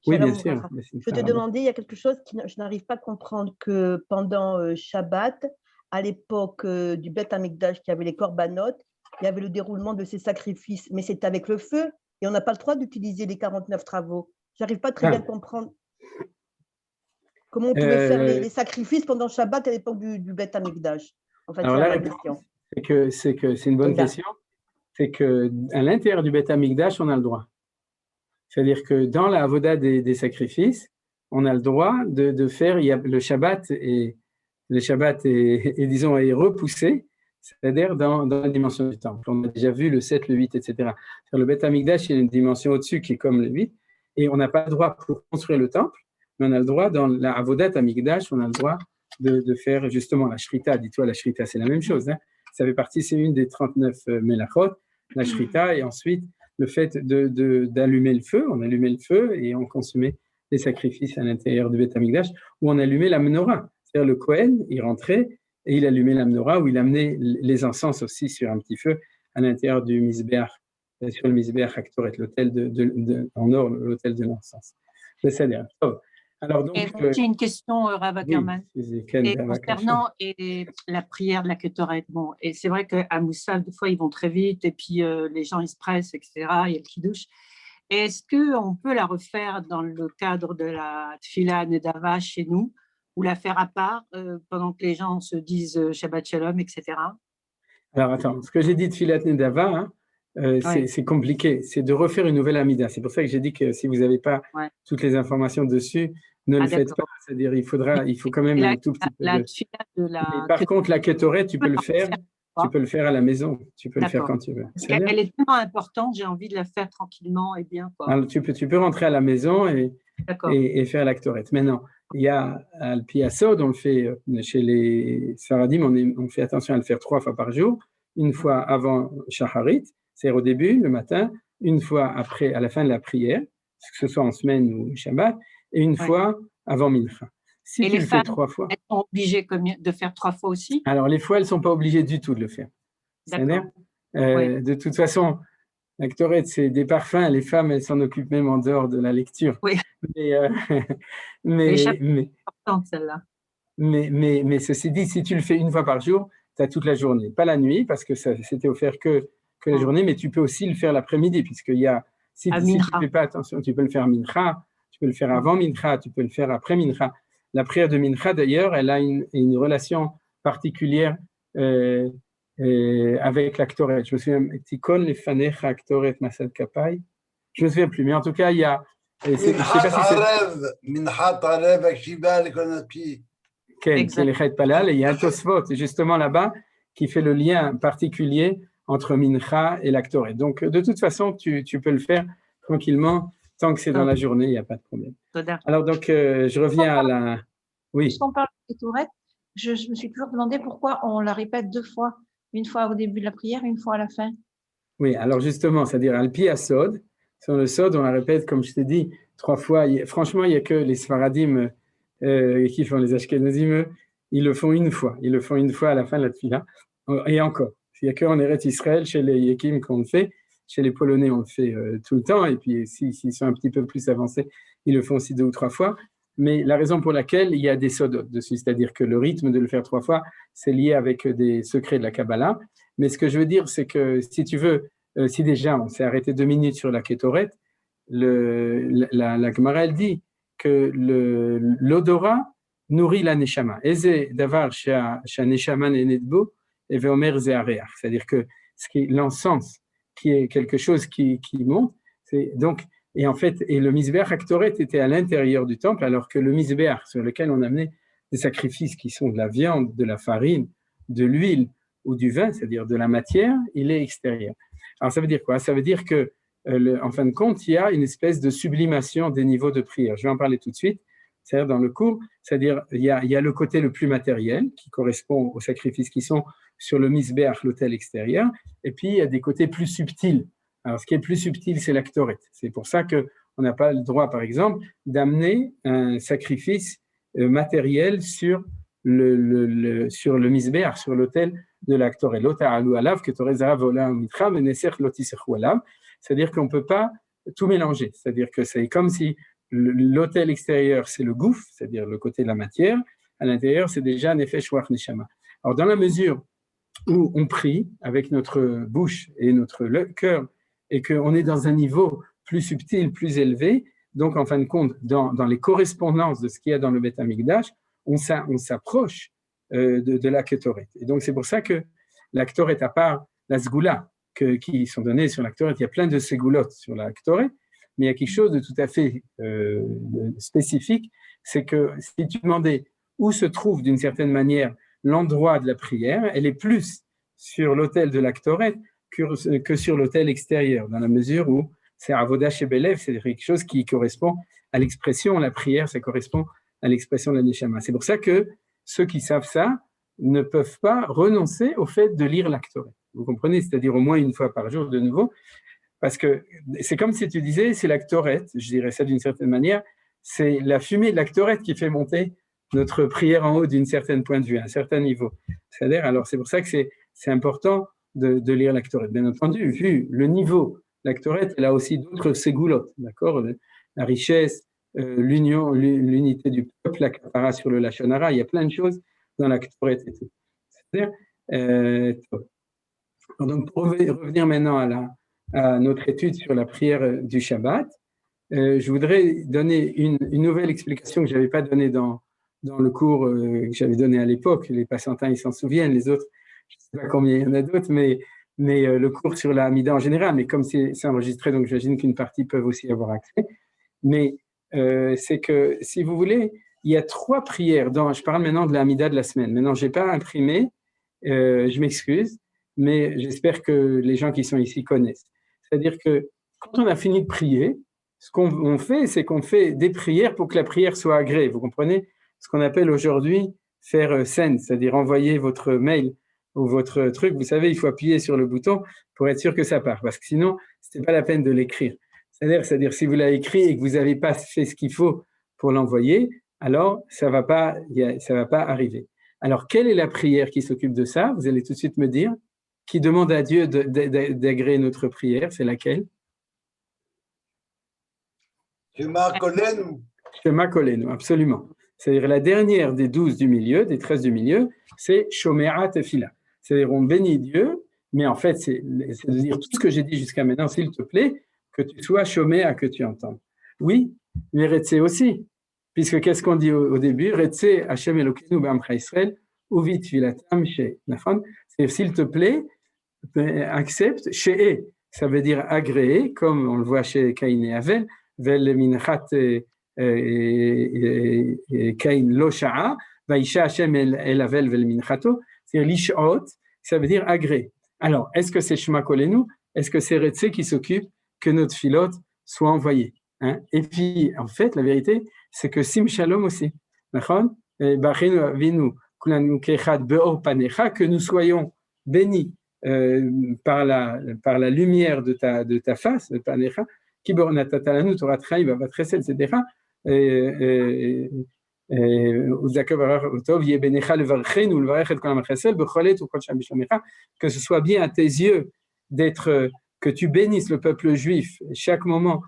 Oui, bien sûr. Je te demandais, il y a quelque chose que je n'arrive pas à comprendre, que pendant Shabbat, à l'époque du Beth Amikdash, qui avait les korbanot, il y avait le déroulement de ces sacrifices, mais c'est avec le feu, et on n'a pas le droit d'utiliser les 49 travaux. Je n'arrive pas très bien à comprendre comment on pouvait faire les sacrifices pendant Shabbat à l'époque du Beth Amikdash. En fait, alors, la question. C'est une bonne question. C'est qu'à l'intérieur du Beth Amikdash, on a le droit. C'est-à-dire que dans la avoda des sacrifices, on a le droit de faire, il y a le Shabbat est disons, est repoussé, c'est-à-dire dans la dimension du temple. On a déjà vu le 7, le 8, etc. Le Beth Amikdash, il y a une dimension au-dessus qui est comme le 8, et on n'a pas le droit pour construire le temple, mais on a le droit, dans la avodat Amikdash, on a le droit de faire justement la shrita. Dis-toi, la shrita, c'est la même chose. Hein. Ça fait partie, c'est une des 39 melachot, la shrita, et ensuite le fait d'allumer le feu. On allumait le feu et on consommait les sacrifices à l'intérieur du Beth Amikdash, où on allumait la menorah. C'est-à-dire le Kohen, il rentrait et il allumait la menorah, où il amenait les encens aussi sur un petit feu à l'intérieur du Mizbeach, sur le Mizbeach Haktoret, l'autel en or, l'autel de l'encens. C'est ça. Alors donc, j'ai une question, Rav Ackerman, concernant la prière de la Ketoret. Bon, et c'est vrai qu'à Moussaf, des fois, ils vont très vite, et puis les gens, ils se pressent, etc., il y a le kiddush. Est-ce qu'on peut la refaire dans le cadre de la Tfila Nedava chez nous, ou la faire à part, pendant que les gens se disent Shabbat Shalom, etc. Alors, attends, ce que j'ai dit de Tfilat Nedava, c'est compliqué. C'est de refaire une nouvelle Amida. C'est pour ça que j'ai dit que si vous n'avez pas toutes les informations dessus, ne le faites pas. C'est-à-dire, il faut quand même un tout petit peu par contre, la Ketoret, tu peux le faire. Tu peux le faire à la maison. Tu peux le faire quand tu veux. Elle est tellement importante, j'ai envie de la faire tranquillement et bien. Alors, tu peux rentrer à la maison et faire la Ketoret. Maintenant, il y a le Piasod, on le fait chez les Sfaradim, on fait attention à le faire 3 fois par jour. Une fois avant Shacharit, c'est-à-dire au début, le matin, une fois après, à la fin de la prière, que ce soit en semaine ou Shabbat, et une fois avant Mincha. Si et tu les le femmes, fais 3 fois. Elles sont obligées de faire 3 fois aussi? Alors, les fois, elles ne sont pas obligées du tout de le faire. De toute façon, la Ketoret, c'est des parfums. Les femmes, elles s'en occupent même en dehors de la lecture. Oui. Mais c'est importante, celle-là. Mais ceci dit, si tu le fais une fois par jour, tu as toute la journée. Pas la nuit, parce que ça c'était offert que la journée, mais tu peux aussi le faire l'après-midi, puisqu'il y a, si tu ne fais pas attention, tu peux le faire mincha, tu peux le faire avant mincha, tu peux le faire après mincha. La prière de mincha, d'ailleurs, elle a une relation particulière avec la Ktoret. Je me souviens, Tikon lefanecha Ktoret masad kapai. Je ne me souviens plus, mais en tout cas, il y a. Minchat Arev, Akiva, les Konapi. C'est les Chet Palal, et il y a un Tosfot, justement là-bas, qui fait le lien particulier entre Mincha et la Ktoret. Donc, de toute façon, tu peux le faire tranquillement, tant que c'est dans la journée, il n'y a pas de problème. Alors, donc, je reviens à la. Oui. Puisqu'on parle de Kétoret, je me suis toujours demandé pourquoi on la répète 2 fois, une fois au début de la prière, une fois à la fin. Oui, alors justement, c'est-à-dire Al-Pi Asod, sur le Sod, on la répète, comme je t'ai dit, 3 fois. Franchement, il n'y a que les Sfaradim qui font les Ashkenazim, ils le font une fois. Ils le font une fois à la fin de la Tfila. Et encore, il n'y a qu'en Eretz Israël, chez les Yekim, qu'on le fait. Chez les Polonais, on le fait tout le temps. Et puis, s'ils sont un petit peu plus avancés, ils le font aussi 2 ou 3 fois. Mais la raison pour laquelle il y a des Sodot dessus, c'est-à-dire que le rythme de le faire 3 fois, c'est lié avec des secrets de la Kabbalah. Mais ce que je veux dire, c'est que si tu veux, si déjà on s'est arrêté 2 minutes sur la Kétoret, la Gemara, elle dit que l'odorat nourrit la Neshama. Eze davar sha Neshama nenetbo et veomer zeareach. C'est-à-dire que l'encens, qui est quelque chose qui monte, c'est donc. Et en fait, le Mizbeach Aktoret était à l'intérieur du temple, alors que le Mizbeach, sur lequel on amenait des sacrifices qui sont de la viande, de la farine, de l'huile ou du vin, c'est-à-dire de la matière, il est extérieur. Alors ça veut dire quoi? Ça veut dire que, en fin de compte, il y a une espèce de sublimation des niveaux de prière. Je vais en parler tout de suite, c'est-à-dire dans le cours, c'est-à-dire il y a le côté le plus matériel, qui correspond aux sacrifices qui sont sur le Mizbeach, l'autel extérieur, et puis il y a des côtés plus subtils. Alors, ce qui est plus subtil, c'est la Ktoret. C'est pour ça qu'on n'a pas le droit, par exemple, d'amener un sacrifice matériel sur le Mizbeach, sur l'autel de la Ktoret. C'est-à-dire qu'on ne peut pas tout mélanger. C'est-à-dire que c'est comme si l'autel extérieur, c'est le gouffre, c'est-à-dire le côté de la matière. À l'intérieur, c'est déjà un effet Shwach Neshama. Alors, dans la mesure où on prie avec notre bouche et notre cœur, et qu'on est dans un niveau plus subtil, plus élevé, donc en fin de compte, dans les correspondances de ce qu'il y a dans le Beth Amikdash, on s'approche de la Kétoret. Et donc c'est pour ça que la Kétoret, à part la Sgoula, qui sont données sur la Kétoret, il y a plein de ségoulottes sur la Kétoret, mais il y a quelque chose de tout à fait spécifique, c'est que si tu demandais où se trouve d'une certaine manière l'endroit de la prière, elle est plus sur l'autel de la Kétoret que sur l'autel extérieur, dans la mesure où c'est Avoda Shebelev, c'est quelque chose qui correspond à l'expression, la prière, ça correspond à l'expression de la Neshama. C'est pour ça que ceux qui savent ça ne peuvent pas renoncer au fait de lire la Ktoret. Vous comprenez? C'est-à-dire au moins une fois par jour de nouveau, parce que c'est comme si tu disais, c'est la Ktoret, je dirais ça d'une certaine manière, c'est la fumée de la Ktoret qui fait monter notre prière en haut d'une certaine point de vue, à un certain niveau. C'est-à-dire, alors c'est pour ça que c'est important de lire la Ktoret. Bien entendu, vu le niveau, la Ktoret, elle a aussi d'autres ségoulottes, d'accord? La richesse, l'union, l'unité du peuple, la kapara sur le Lashon Hara, il y a plein de choses dans la Ktoret et tout. C'est-à-dire, donc pour revenir maintenant à notre étude sur la prière du Shabbat, je voudrais donner une nouvelle explication que je n'avais pas donnée dans le cours que j'avais donné à l'époque. Les Passantins, ils s'en souviennent, les autres, je ne sais pas combien il y en a d'autres, mais le cours sur la Hamida en général, mais comme c'est enregistré, donc j'imagine qu'une partie peuvent aussi avoir accès. Mais c'est que, si vous voulez, il y a 3 prières. Je parle maintenant de la Hamida de la semaine. Maintenant, je n'ai pas imprimé, je m'excuse, mais j'espère que les gens qui sont ici connaissent. C'est-à-dire que quand on a fini de prier, ce qu'on fait, c'est qu'on fait des prières pour que la prière soit agréée. Vous comprenez? Ce qu'on appelle aujourd'hui faire send, c'est-à-dire envoyer votre mail ou votre truc, vous savez, il faut appuyer sur le bouton pour être sûr que ça part, parce que sinon, ce n'est pas la peine de l'écrire. C'est-à-dire si vous l'avez écrit et que vous n'avez pas fait ce qu'il faut pour l'envoyer, alors ça va pas arriver. Alors, quelle est la prière qui s'occupe de ça? Vous allez tout de suite me dire, qui demande à Dieu d'agréer notre prière, c'est laquelle? Shema Kolenu. Shema Kolenu, absolument. c'est-à-dire la dernière des 12 du milieu, des 13 du milieu, c'est Shomea Tefila. C'est-à-dire on bénit Dieu, mais en fait, c'est de dire tout ce que j'ai dit jusqu'à maintenant, s'il te plaît, que tu sois Shomea, que tu entends. Oui, mais Retse aussi, puisque qu'est-ce qu'on dit au début? Retse Hashem Elokeinu B'Amcha Israël, Uvit Filatam She. C'est s'il te plaît, accepte, She'e, ça veut dire agréé, comme on le voit chez Caïn et Avel, Vel Minchat Caïn Lo Sha'a, Vaisha Hashem El Avel Vel Minchato, c'est Lish'ot, ça veut dire agré. Alors, est-ce que c'est Shema Kolenu? Est-ce que c'est Retse qui s'occupe que notre filote soit envoyé? Et puis, en fait, la vérité, c'est que Sim Shalom aussi. Que nous soyons bénis par la lumière de ta face, de Panecha, Kibornatatalanu, Torah Chaim, Bavat Chesed, etc. Que ce soit bien à tes yeux que tu bénisses le peuple juif chaque moment,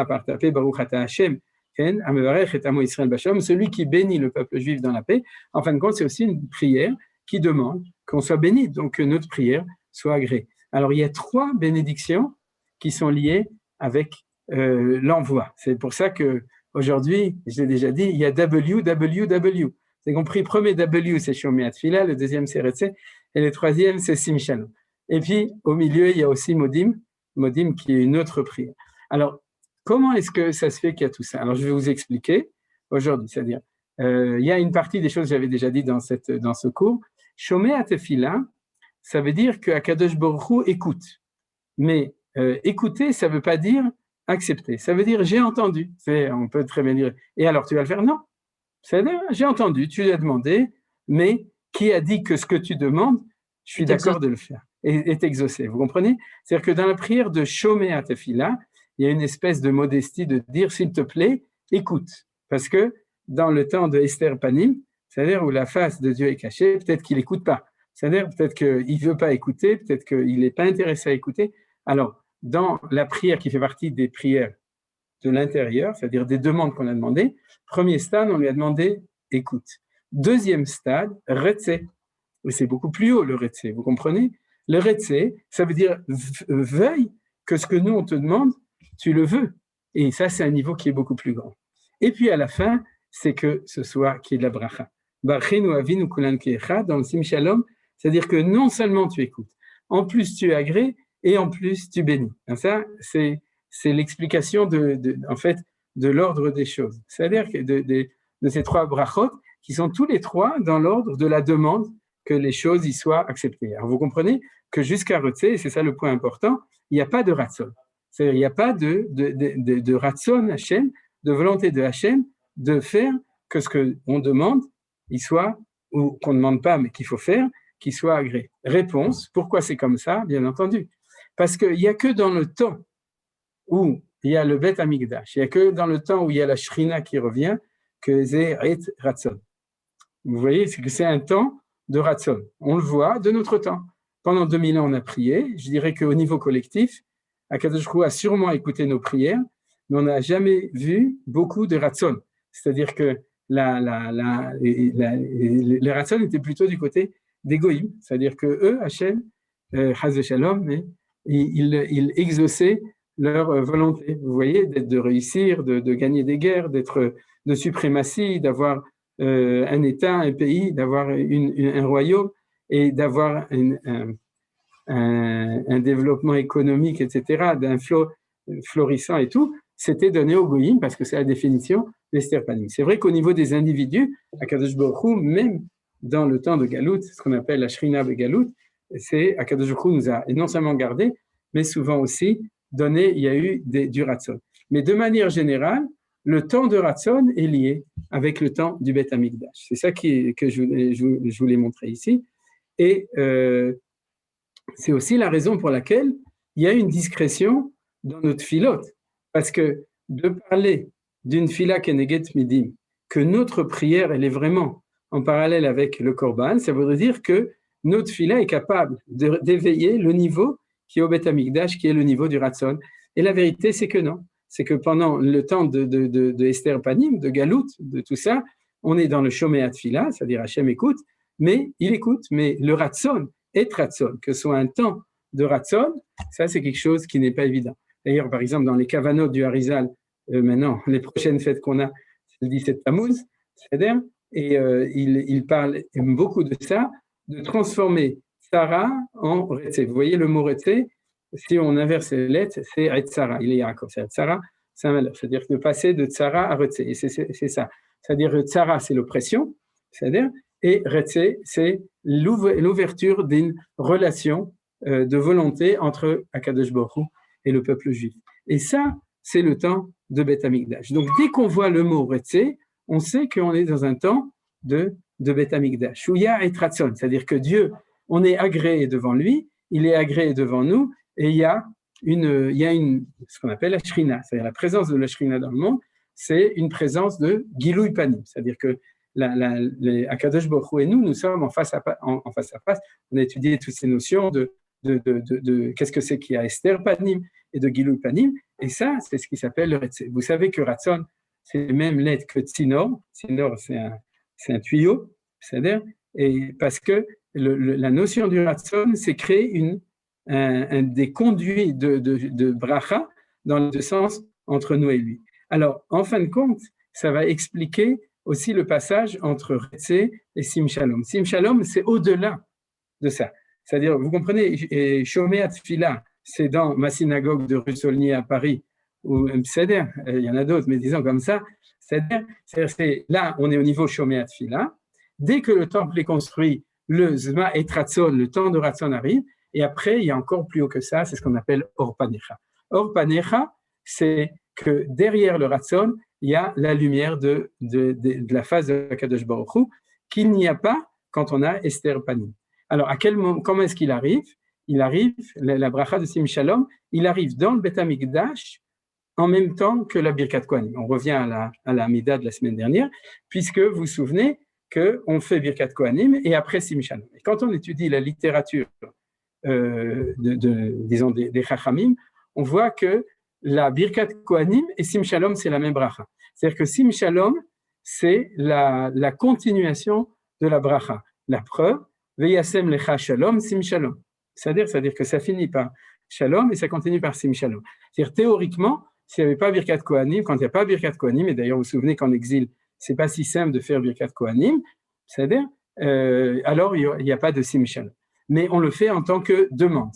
par ta paix, Baruch Ata Hashem, celui qui bénit le peuple juif dans la paix. En fin de compte, c'est aussi une prière qui demande qu'on soit béni, donc que notre prière soit agréée. Alors, il y a 3 bénédictions qui sont liées avec l'envoi. C'est pour ça que aujourd'hui, je l'ai déjà dit, il y a WWW. C'est compris, le premier W, c'est Shomea Tefila, le deuxième, c'est Retse, et le troisième, c'est Sim Shalom. Et puis, au milieu, il y a aussi Modim qui est une autre prière. Alors, comment est-ce que ça se fait qu'il y a tout ça? Alors, je vais vous expliquer aujourd'hui. C'est-à-dire, il y a une partie des choses que j'avais déjà dit dans ce cours. Shomea Tefila, ça veut dire que Akadosh Baruch Hu écoute. Mais écouter, ça ne veut pas dire accepter. Ça veut dire j'ai entendu. On peut très bien dire, et alors tu vas le faire? Non. C'est-à-dire, j'ai entendu, tu l'as demandé, mais qui a dit que ce que tu demandes, je suis d'accord de le faire, est exaucé. Vous comprenez? C'est-à-dire que dans la prière de Shomea Tefila, il y a une espèce de modestie de dire, s'il te plaît, écoute. Parce que dans le temps de Esther Panim, c'est-à-dire où la face de Dieu est cachée, peut-être qu'il n'écoute pas. C'est-à-dire peut-être qu'il ne veut pas écouter, peut-être qu'il n'est pas intéressé à écouter. Alors, dans la prière qui fait partie des prières de l'intérieur, c'est-à-dire des demandes qu'on a demandées, premier stade, on lui a demandé écoute. Deuxième stade, Retse. Et c'est beaucoup plus haut le Retse, vous comprenez? Le Retse, ça veut dire veuille que ce que nous on te demande, tu le veux. Et ça, c'est un niveau qui est beaucoup plus grand. Et puis à la fin, c'est que ce soit qui est de la bracha. Barchenu avinu kulan kecha, dans le Sim Shalom, c'est-à-dire que non seulement tu écoutes, en plus tu agrées et en plus tu bénis. Et ça, c'est l'explication en fait, de l'ordre des choses. C'est-à-dire que de ces 3 brachot qui sont tous les 3 dans l'ordre de la demande que les choses y soient acceptées. Alors vous comprenez que jusqu'à Retse, et c'est ça le point important, il n'y a pas de ratson. C'est-à-dire il n'y a pas de ratson Hachem, de volonté de Hachem de faire que ce qu'on demande, il soit, ou qu'on ne demande pas, mais qu'il faut faire, qu'il soit agréé. Réponse, pourquoi c'est comme ça? Bien entendu. Parce qu'il n'y a que dans le temps où il y a le Bet Hamikdash, il n'y a que dans le temps où il y a la Shrina qui revient, que c'est Ratson. Vous voyez, c'est que c'est un temps de Ratson. On le voit de notre temps. Pendant 2000 ans, on a prié. Je dirais qu'au niveau collectif, Akadosh Baruch Hu a sûrement écouté nos prières, mais on n'a jamais vu beaucoup de Ratson. C'est-à-dire que les Ratson étaient plutôt du côté des Goïm. C'est-à-dire que eux, Hachem, Chaz Shalom, mais ils exauçaient leur volonté. Vous voyez, de réussir, de gagner des guerres, d'être de suprématie, d'avoir un État, un pays, d'avoir un royaume et d'avoir un développement économique, etc., d'un florissant et tout, c'était donné au Goïm parce que c'est la définition d'Esther Panim. C'est vrai qu'au niveau des individus, Akadosh Baruch Hu, même dans le temps de Galout, ce qu'on appelle la Shrina de Galout, c'est Akadosh Baruch Hu nous a non seulement gardé, mais souvent aussi donné, il y a eu du Ratson. Mais de manière générale, le temps de Ratson est lié avec le temps du Bet Hamikdash. C'est ça que je voulais montrer ici. Et c'est aussi la raison pour laquelle il y a une discrétion dans notre filote. Parce que de parler d'une fila keneget midim, que notre prière, elle est vraiment en parallèle avec le korban, ça voudrait dire que notre fila est capable d'éveiller le niveau qui est au Bet Hamikdash, qui est le niveau du Ratson. Et la vérité, c'est que non. c'est que pendant le temps de Esther Panim, de Galout, de tout ça, on est dans le Shomeat Tfila, c'est-à-dire Hachem écoute, mais le Ratson est Ratson, que ce soit un temps de Ratson, ça c'est quelque chose qui n'est pas évident. D'ailleurs, par exemple, dans les Kavanot du Harizal, maintenant, les prochaines fêtes qu'on a, c'est le 17 Tammuz, c'est-à-dire, et il parle beaucoup de ça, de transformer Tsara en Retsé. Vous voyez le mot Retsé, si on inverse les lettres, c'est Retsara, il est Yaakov. Tsara, c'est un malheur, c'est-à-dire de passer de Tsara à Retsé, et c'est ça. C'est-à-dire Tsara, c'est l'oppression, c'est-à-dire, et Retsé, c'est l'ouverture d'une relation de volonté entre Akadosh Baruch Hu et le peuple juif. Et ça, c'est le temps de Beth Amikdash. Donc, dès qu'on voit le mot Retsé, on sait qu'on est dans un temps de Beth Amikdash. Shouya et Ratson, c'est-à-dire que Dieu, on est agréé devant lui, il est agréé devant nous, et il y a ce qu'on appelle la Shrina, c'est-à-dire la présence de la Shrina dans le monde, c'est une présence de Gilouy Panim, c'est-à-dire que Akadosh Baruch Hu et nous sommes en face à face. On a étudié toutes ces notions de qu'est-ce que c'est qu'il y a Esther Panim et de Gilouy Panim, et ça, c'est ce qui s'appelle le Retsé. Vous savez que Ratson, c'est la même lettre que Tsinor. Tsinor, c'est un tuyau, c'est-à-dire, et parce que la notion du Ratson, c'est créer des conduits de bracha dans les deux sens entre nous et lui. Alors, en fin de compte, ça va expliquer aussi le passage entre Retsé et Sim Shalom. Sim Shalom, c'est au-delà de ça. C'est-à-dire, vous comprenez, Shomeat Tfila, c'est dans ma synagogue de rue Saulnier à Paris, ou Pseder, il y en a d'autres, mais disons comme ça, c'est-à-dire là, on est au niveau Shomeat Tfila. Dès que le temple est construit, le Zma et Ratson, le temps de Ratson arrive, et après, il y a encore plus haut que ça, c'est ce qu'on appelle Or Panecha. Or Panecha, c'est que derrière le Ratson, il y a la lumière de la face de Kadosh Baruch Hu, qu'il n'y a pas quand on a Esther Panim. Alors, à quel moment, comment est-ce qu'il arrive? Il arrive, la bracha de Sim Shalom, il arrive dans le Beth Amikdash en même temps que la Birkat Kohanim. On revient à la Amida de la semaine dernière, puisque vous vous souvenez qu'on fait Birkat Kohanim et après Sim Shalom. Et quand on étudie la littérature disons des Chachamim, on voit que la Birkat Kohanim et Sim Shalom, c'est la même bracha. C'est-à-dire que Sim Shalom, c'est la continuation de la bracha. La preuve, Veyasem lecha Shalom, Sim Shalom. C'est-à-dire que ça finit par Shalom et ça continue par Sim Shalom. C'est-à-dire théoriquement, s'il n'y avait pas Birkat Kohanim, quand il n'y a pas Birkat Kohanim, et d'ailleurs vous vous souvenez qu'en exil, c'est pas si simple de faire Birkat Kohanim, c'est-à-dire, alors il n'y a pas de Sim Shalom. Mais on le fait en tant que demande.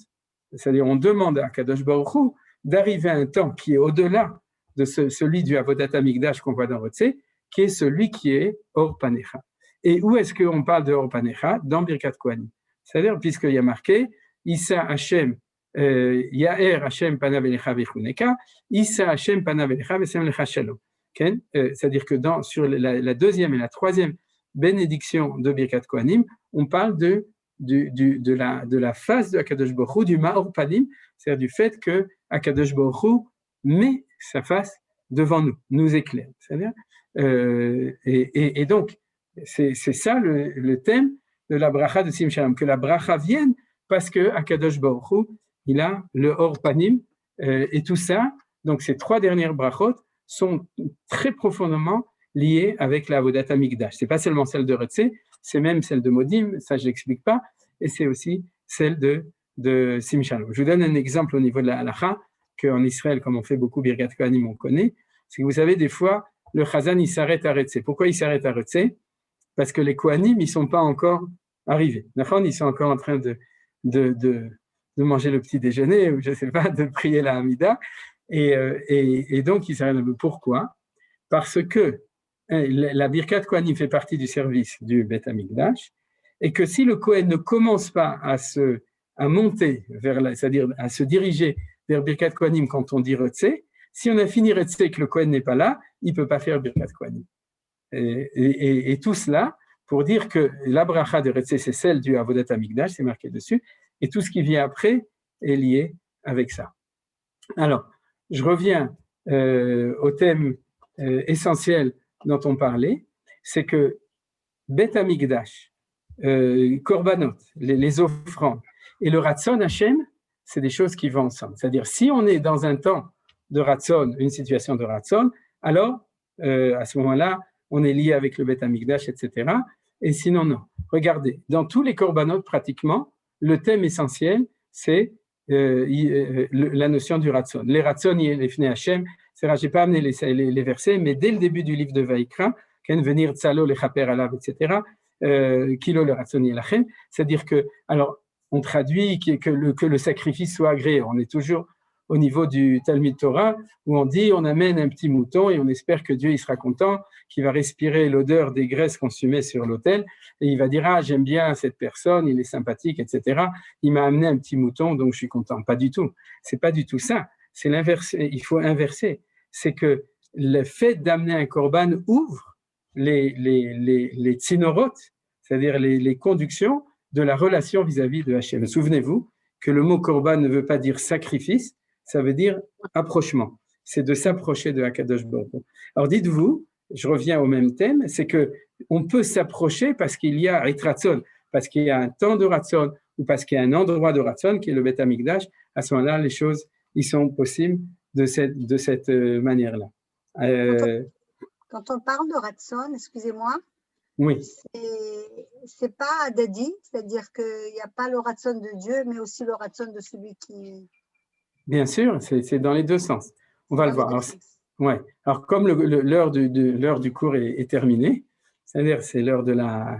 C'est-à-dire on demande à Kadosh Baruch Hu d'arriver à un temps qui est au-delà de celui du Avodat Hamikdash qu'on voit dans Retsé, qui est celui qui est Or Panecha. Et où est-ce qu'on parle de Or Panecha? Dans Birkat Kohanim. C'est-à-dire, puisqu'il y a marqué Issa Hashem, Yaer Hashem Panav Elecha Vechuneka, Issa Hashem Panav Elecha Vesem Lecha Shalom. C'est-à-dire que sur la deuxième et la troisième bénédiction de Birkat Kohanim, on parle de la face de Akadosh Baruch Hu, du Ma'or Panim, c'est-à-dire du fait que Akadosh Baruch Hu met sa face devant nous, nous éclaire. C'est-à-dire, et donc, c'est ça le thème de la bracha de Sim Shalom, que la bracha vienne parce que Akadosh Baruch Hu, il a le Or Panim, et tout ça. Donc, ces trois dernières brachot sont très profondément liées avec la Avodat Hamikdash. C'est pas seulement celle de Retsé, c'est même celle de Modim, ça je l'explique pas, et c'est aussi celle de Sim Shalom. Je vous donne un exemple au niveau de la halacha, qu'en Israël, comme on fait beaucoup Birkat Kohanim, on connaît, c'est que vous savez, des fois, le Chazan, il s'arrête à Retsé. Pourquoi il s'arrête à Retsé? Parce que les Kohanim, ils sont pas encore arrivés. Ils sont encore en train de manger le petit déjeuner, ou je sais pas, de prier la Hamida, et donc ils s'arrêtent. Pourquoi? Parce que la Birkat Kohanim fait partie du service du Beth Amikdash, et que si le Kohen ne commence pas à monter c'est-à-dire à se diriger vers Birkat Kohanim quand on dit Retsé, si on a fini Retsé et que le Kohen n'est pas là, il ne peut pas faire Birkat Kohanim. Et tout cela pour dire que la bracha de Retsé, c'est celle du Avodat Hamikdash, c'est marqué dessus, et tout ce qui vient après est lié avec ça. Alors, je reviens au thème essentiel dont on parlait, c'est que Beth Hamikdash, Korbanot, les offrandes, et le Ratson Hashem, c'est des choses qui vont ensemble. C'est-à-dire, si on est dans un temps de Ratson, une situation de Ratson, alors à ce moment-là, on est lié avec le Beth Amikdash, etc. Et sinon, non. Regardez, dans tous les korbanot, pratiquement, le thème essentiel, c'est la notion du Ratson. Les Ratson, les Fnei Hashem, je n'ai pas amené les versets, mais dès le début du livre de Vaïkra, Ken venir tsalo le chaper alav, etc., kilo le Ratson yelachem, c'est-à-dire que, alors, on traduit que le sacrifice soit agréé. On est toujours au niveau du Talmud Torah, où on dit on amène un petit mouton et on espère que Dieu il sera content, qu'il va respirer l'odeur des graisses consumées sur l'autel, et il va dire ah j'aime bien cette personne, il est sympathique, etc. Il m'a amené un petit mouton, donc je suis content. Pas du tout. C'est pas du tout ça. C'est l'inverse. Il faut inverser. C'est que le fait d'amener un korban ouvre les tsinorotes, c'est-à-dire les conductions de la relation vis-à-vis de Hachem. Souvenez-vous que le mot korban ne veut pas dire sacrifice, ça veut dire approchement. C'est de s'approcher de Akadosh Baruch Hu. Alors dites-vous, je reviens au même thème, c'est que on peut s'approcher parce qu'il y a Ritratson, parce qu'il y a un temps de Ratson ou parce qu'il y a un endroit de Ratson qui est le Beth Amikdash. À ce moment-là, les choses ils sont possibles de cette manière-là. Quand on parle de Ratson, excusez-moi, oui. C'est pas dédié, c'est-à-dire qu'il n'y a pas le Ratson de Dieu, mais aussi le Ratson de celui qui… Bien sûr, c'est dans les deux sens. On va le voir. Alors comme l'heure du cours est terminée, c'est-à-dire c'est l'heure de la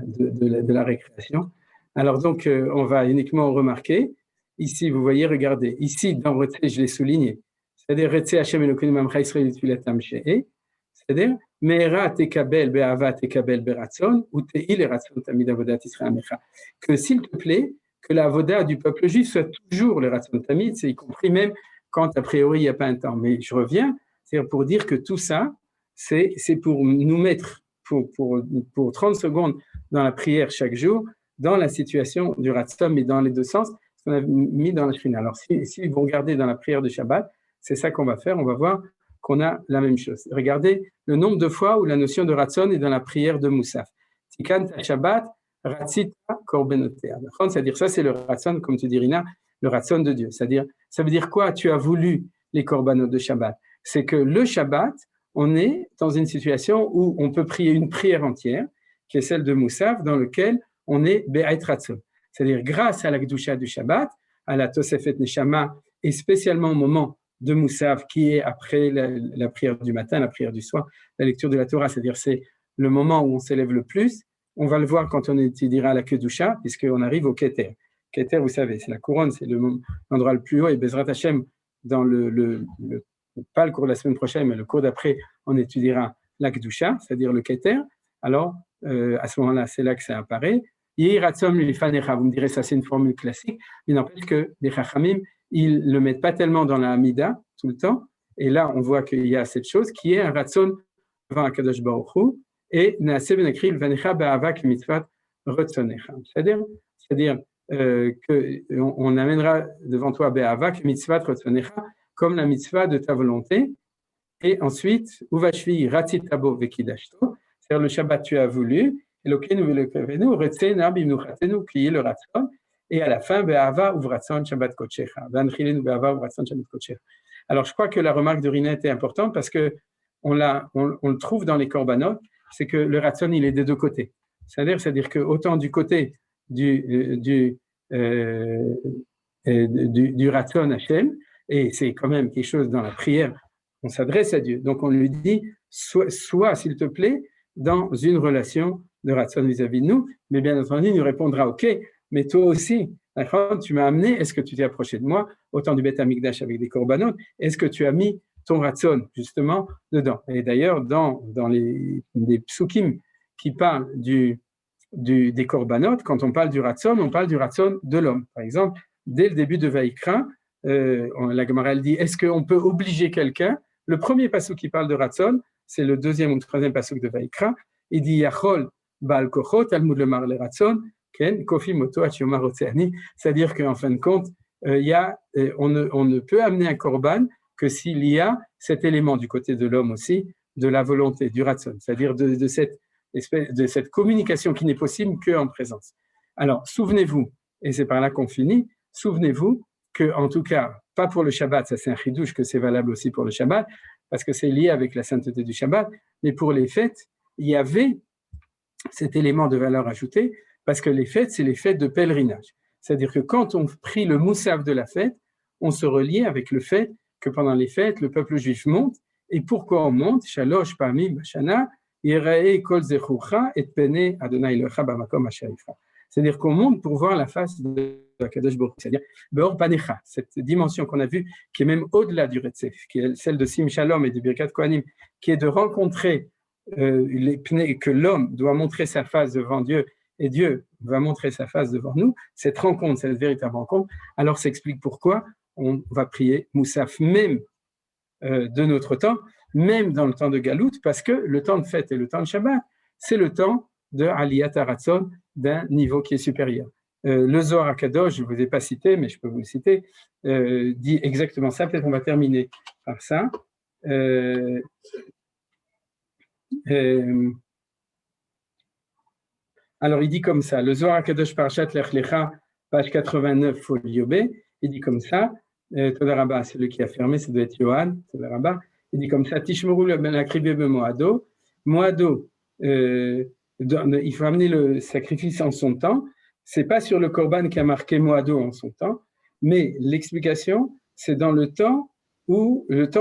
récréation, alors donc on va uniquement remarquer, ici vous voyez, regardez, ici dans Retse, je l'ai souligné, c'est-à-dire Retse Hashem Elokeinu Mamcha Yisrael Tfilatam She'eh, c'est-à-dire Me'era tekabel be'ava tekabel be'ratzon ou te'i le ratzon tamid avodat Israël Amecha. Que s'il te plaît, que la avoda du peuple juif soit toujours le ratzon tamid, c'est y compris même quand a priori il n'y a pas un temps. Mais je reviens, c'est pour dire que tout ça, c'est pour nous mettre pour 30 secondes dans la prière chaque jour, dans la situation du ratzon, mais dans les deux sens, ce qu'on a mis dans la shrina. Alors si vous regardez dans la prière de Shabbat, c'est ça qu'on va faire, on va voir qu'on a la même chose. Regardez le nombre de fois où la notion de Ratson est dans la prière de Moussaf. Tikan Shabbat, Ratzita Korbenotea. C'est-à-dire, ça c'est le Ratson, comme tu dis Rina, le Ratson de Dieu. C'est-à-dire, ça veut dire quoi? Tu as voulu les korbanot de Shabbat. C'est que le Shabbat, on est dans une situation où on peut prier une prière entière, qui est celle de Moussaf, dans laquelle on est Be'ait Ratson. C'est-à-dire, grâce à la Kedusha du Shabbat, à la Tosefet Neshama, et spécialement au moment de Moussaf, qui est après la prière du matin, la prière du soir, la lecture de la Torah, c'est-à-dire c'est le moment où on s'élève le plus. On va le voir quand on étudiera la Kedusha, puisqu'on arrive au Keter. Keter, vous savez, c'est la couronne, c'est l'endroit le plus haut, et Bezrat Hashem, dans pas le cours de la semaine prochaine, mais le cours d'après, on étudiera la Kedusha, c'est-à-dire le Keter. Alors, à ce moment-là, c'est là que ça apparaît. Yehi Ratzon Lifanecha, vous me direz, ça c'est une formule classique, mais n'empêche que les Chachamim, ils ne le mettent pas tellement dans la Hamida tout le temps. Et là, on voit qu'il y a cette chose qui est un Ratson devant Akadosh Baruch Hu et Naase Benakri Vanecha Be'avak Mitzvat Ratzonecha. C'est-à-dire qu'on amènera devant toi Be'avak Mitzvat Ratzonecha comme la mitzvah de ta volonté. Et ensuite, Uvashvi Ratzitabo Vekidashto, c'est-à-dire le Shabbat tu as voulu, Elokeinu Velokavenu, Retzena Bimnuchatenu, qui est le Ratzon. Et à la fin, Be'ava uvratson Shabbat Kochecha. Vanchilenu Be'ava uvratson Shabbat Kochecha. Alors, je crois que la remarque de Rinette est importante parce que on le trouve dans les korbanot, c'est que le ratson, il est des deux côtés. C'est-à-dire que autant du côté du ratson Hashem, et c'est quand même quelque chose dans la prière, on s'adresse à Dieu. Donc, on lui dit, sois, s'il te plaît, dans une relation de ratson vis-à-vis de nous, mais bien entendu, il nous répondra, OK, mais toi aussi, tu m'as amené, est-ce que tu t'es approché de moi, autant du Beth Amikdash avec des korbanot, est-ce que tu as mis ton ratson, justement, dedans? Et d'ailleurs, dans les psukim qui parlent des korbanot, quand on parle du ratson de l'homme. Par exemple, dès le début de Vaïkra, la Gemara elle dit, est-ce qu'on peut obliger quelqu'un? Le premier pasuk qui parle de ratson, c'est le deuxième ou le troisième pasuk de Vaïkra, il dit, Yachol Baal Kochot, Talmud Lemar le ratson, c'est-à-dire qu'en fin de compte, on ne peut amener un korban que s'il y a cet élément du côté de l'homme aussi, de la volonté, du ratson, c'est-à-dire de cette communication qui n'est possible qu'en présence. Alors, souvenez-vous, et c'est par là qu'on finit, souvenez-vous qu'en tout cas, pas pour le Shabbat, ça c'est un chidouche que c'est valable aussi pour le Shabbat, parce que c'est lié avec la sainteté du Shabbat, mais pour les fêtes, il y avait cet élément de valeur ajoutée, parce que les fêtes, c'est les fêtes de pèlerinage. C'est-à-dire que quand on prie le moussaf de la fête, on se reliait avec le fait que pendant les fêtes, le peuple juif monte. Et pourquoi on monte? Shalosh parmi bashana, yirae kol zechucha et pene Adonai lecha bamakom asher yifra. C'est-à-dire qu'on monte pour voir la face de Kadosh Baruch Hu. C'est-à-dire beor panecha, cette dimension qu'on a vue, qui est même au-delà du Retsef, qui est celle de Sim Shalom et du Birkat Kohanim, qui est de rencontrer que l'homme doit montrer sa face devant Dieu et Dieu va montrer sa face devant nous, cette rencontre, cette véritable rencontre, alors ça explique pourquoi on va prier Moussaf même de notre temps, même dans le temps de Galout, parce que le temps de fête et le temps de Shabbat, c'est le temps de Aliyat Haratzon d'un niveau qui est supérieur. Le Zohar HaKadosh, je ne vous ai pas cité, mais je peux vous le citer, dit exactement ça, peut-être on va terminer par ça. Alors, il dit comme ça, le Zohar HaKadosh Parashat Lech Lecha, page 89, folio B, il dit comme ça, Toda Rabba, c'est lui qui a fermé, ça doit être Yohan, Toda Rabba, il dit comme ça, Tishmeru l'akrivé be Moado, Moado, il faut amener le sacrifice en son temps, c'est pas sur le Korban qui a marqué Moado en son temps, mais l'explication, c'est dans le temps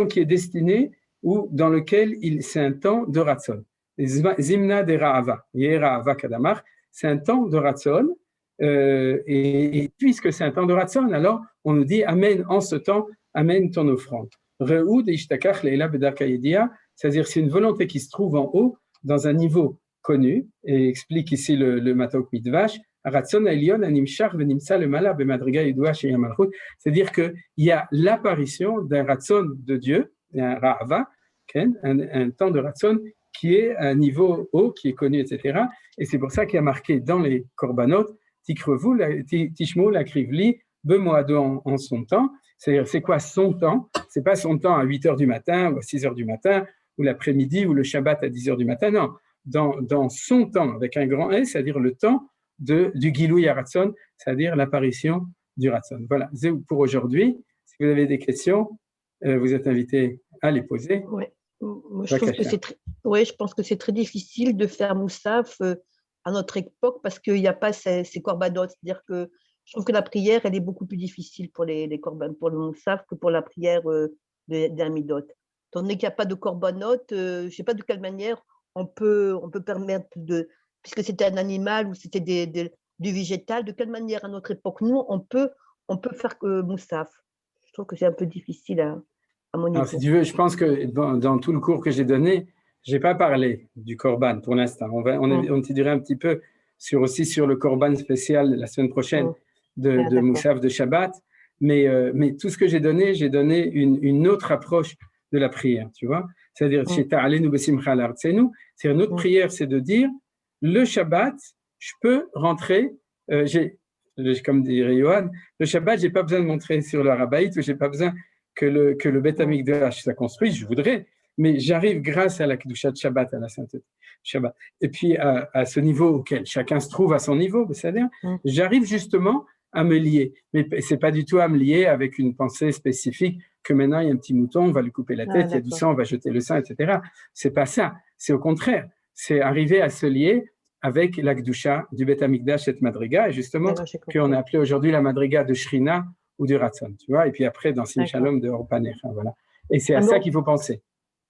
qui est destiné, ou dans lequel c'est un temps de Ratzon. Zimna de Ra'ava, Yera'ava Kadamar, c'est un temps de Ratzon, et puisque c'est un temps de Ratzon, alors on nous dit Amen en ce temps, Amen ton offrande. Re'ud ishtakach le'ela bedarka yedia, c'est-à-dire c'est une volonté qui se trouve en haut, dans un niveau connu, et explique ici le Matok Midvash, Ratzon Elion animshar venimsa le mala bemadriga yedua sheya malchut, c'est-à-dire qu'il y a l'apparition d'un Ratzon de Dieu, un Ra'ava, un temps de Ratzon qui est à un niveau haut, qui est connu, etc. Et c'est pour ça qu'il y a marqué dans les Korbanot, Tishmo l'akrivli, bemoado en son temps. C'est-à-dire, c'est quoi son temps? C'est pas son temps à 8h du matin, ou à 6h du matin, ou l'après-midi, ou le Shabbat à 10h du matin, non. Dans son temps, avec un grand S, c'est-à-dire le temps du Gilui Ratzon, c'est-à-dire l'apparition du Ratzon. Voilà, c'est pour aujourd'hui. Si vous avez des questions, vous êtes invités à les poser. Ouais. Je pense que c'est très difficile de faire Moussaf à notre époque parce qu'il n'y a pas ces corbanotes. C'est-à-dire que je trouve que la prière, elle est beaucoup plus difficile pour les corbanotes, pour le Moussaf que pour la prière d'Amidot. Tandis qu'il n'y a pas de corbanotes, je ne sais pas de quelle manière on peut permettre puisque c'était un animal ou c'était du végétal, de quelle manière à notre époque, nous, on peut faire Moussaf. Je trouve que c'est un peu difficile à mon niveau. Alors, si tu veux, je pense que dans tout le cours que j'ai donné, je n'ai pas parlé du Korban pour l'instant. On t'y un petit peu aussi sur le Korban spécial la semaine prochaine de Moussaf de Shabbat. Mais tout ce que j'ai donné une autre approche de la prière, tu vois. C'est-à-dire, notre prière, c'est de dire, le Shabbat, je peux rentrer, comme dirait Yohan, le Shabbat, je n'ai pas besoin de montrer sur le Harabaït, ou je n'ai pas besoin que le Beth Amikdash soit construit, je voudrais, mais j'arrive grâce à la Kedusha de Shabbat, à la sainteté Shabbat. Et puis à ce niveau auquel chacun se trouve à son niveau, c'est-à-dire, j'arrive justement à me lier. Mais ce n'est pas du tout à me lier avec une pensée spécifique que maintenant il y a un petit mouton, on va lui couper la tête, il y a du sang, on va jeter le sang, etc. Ce n'est pas ça. C'est au contraire. C'est arriver à se lier avec la Kedusha du Beth Amikdash et Madriga, et justement, qu'on a appelé aujourd'hui la Madriga de Shrina ou du Ratzon, tu vois, et puis après dans Sim Shalom de Orpaner, voilà. Et c'est à ça qu'il faut penser.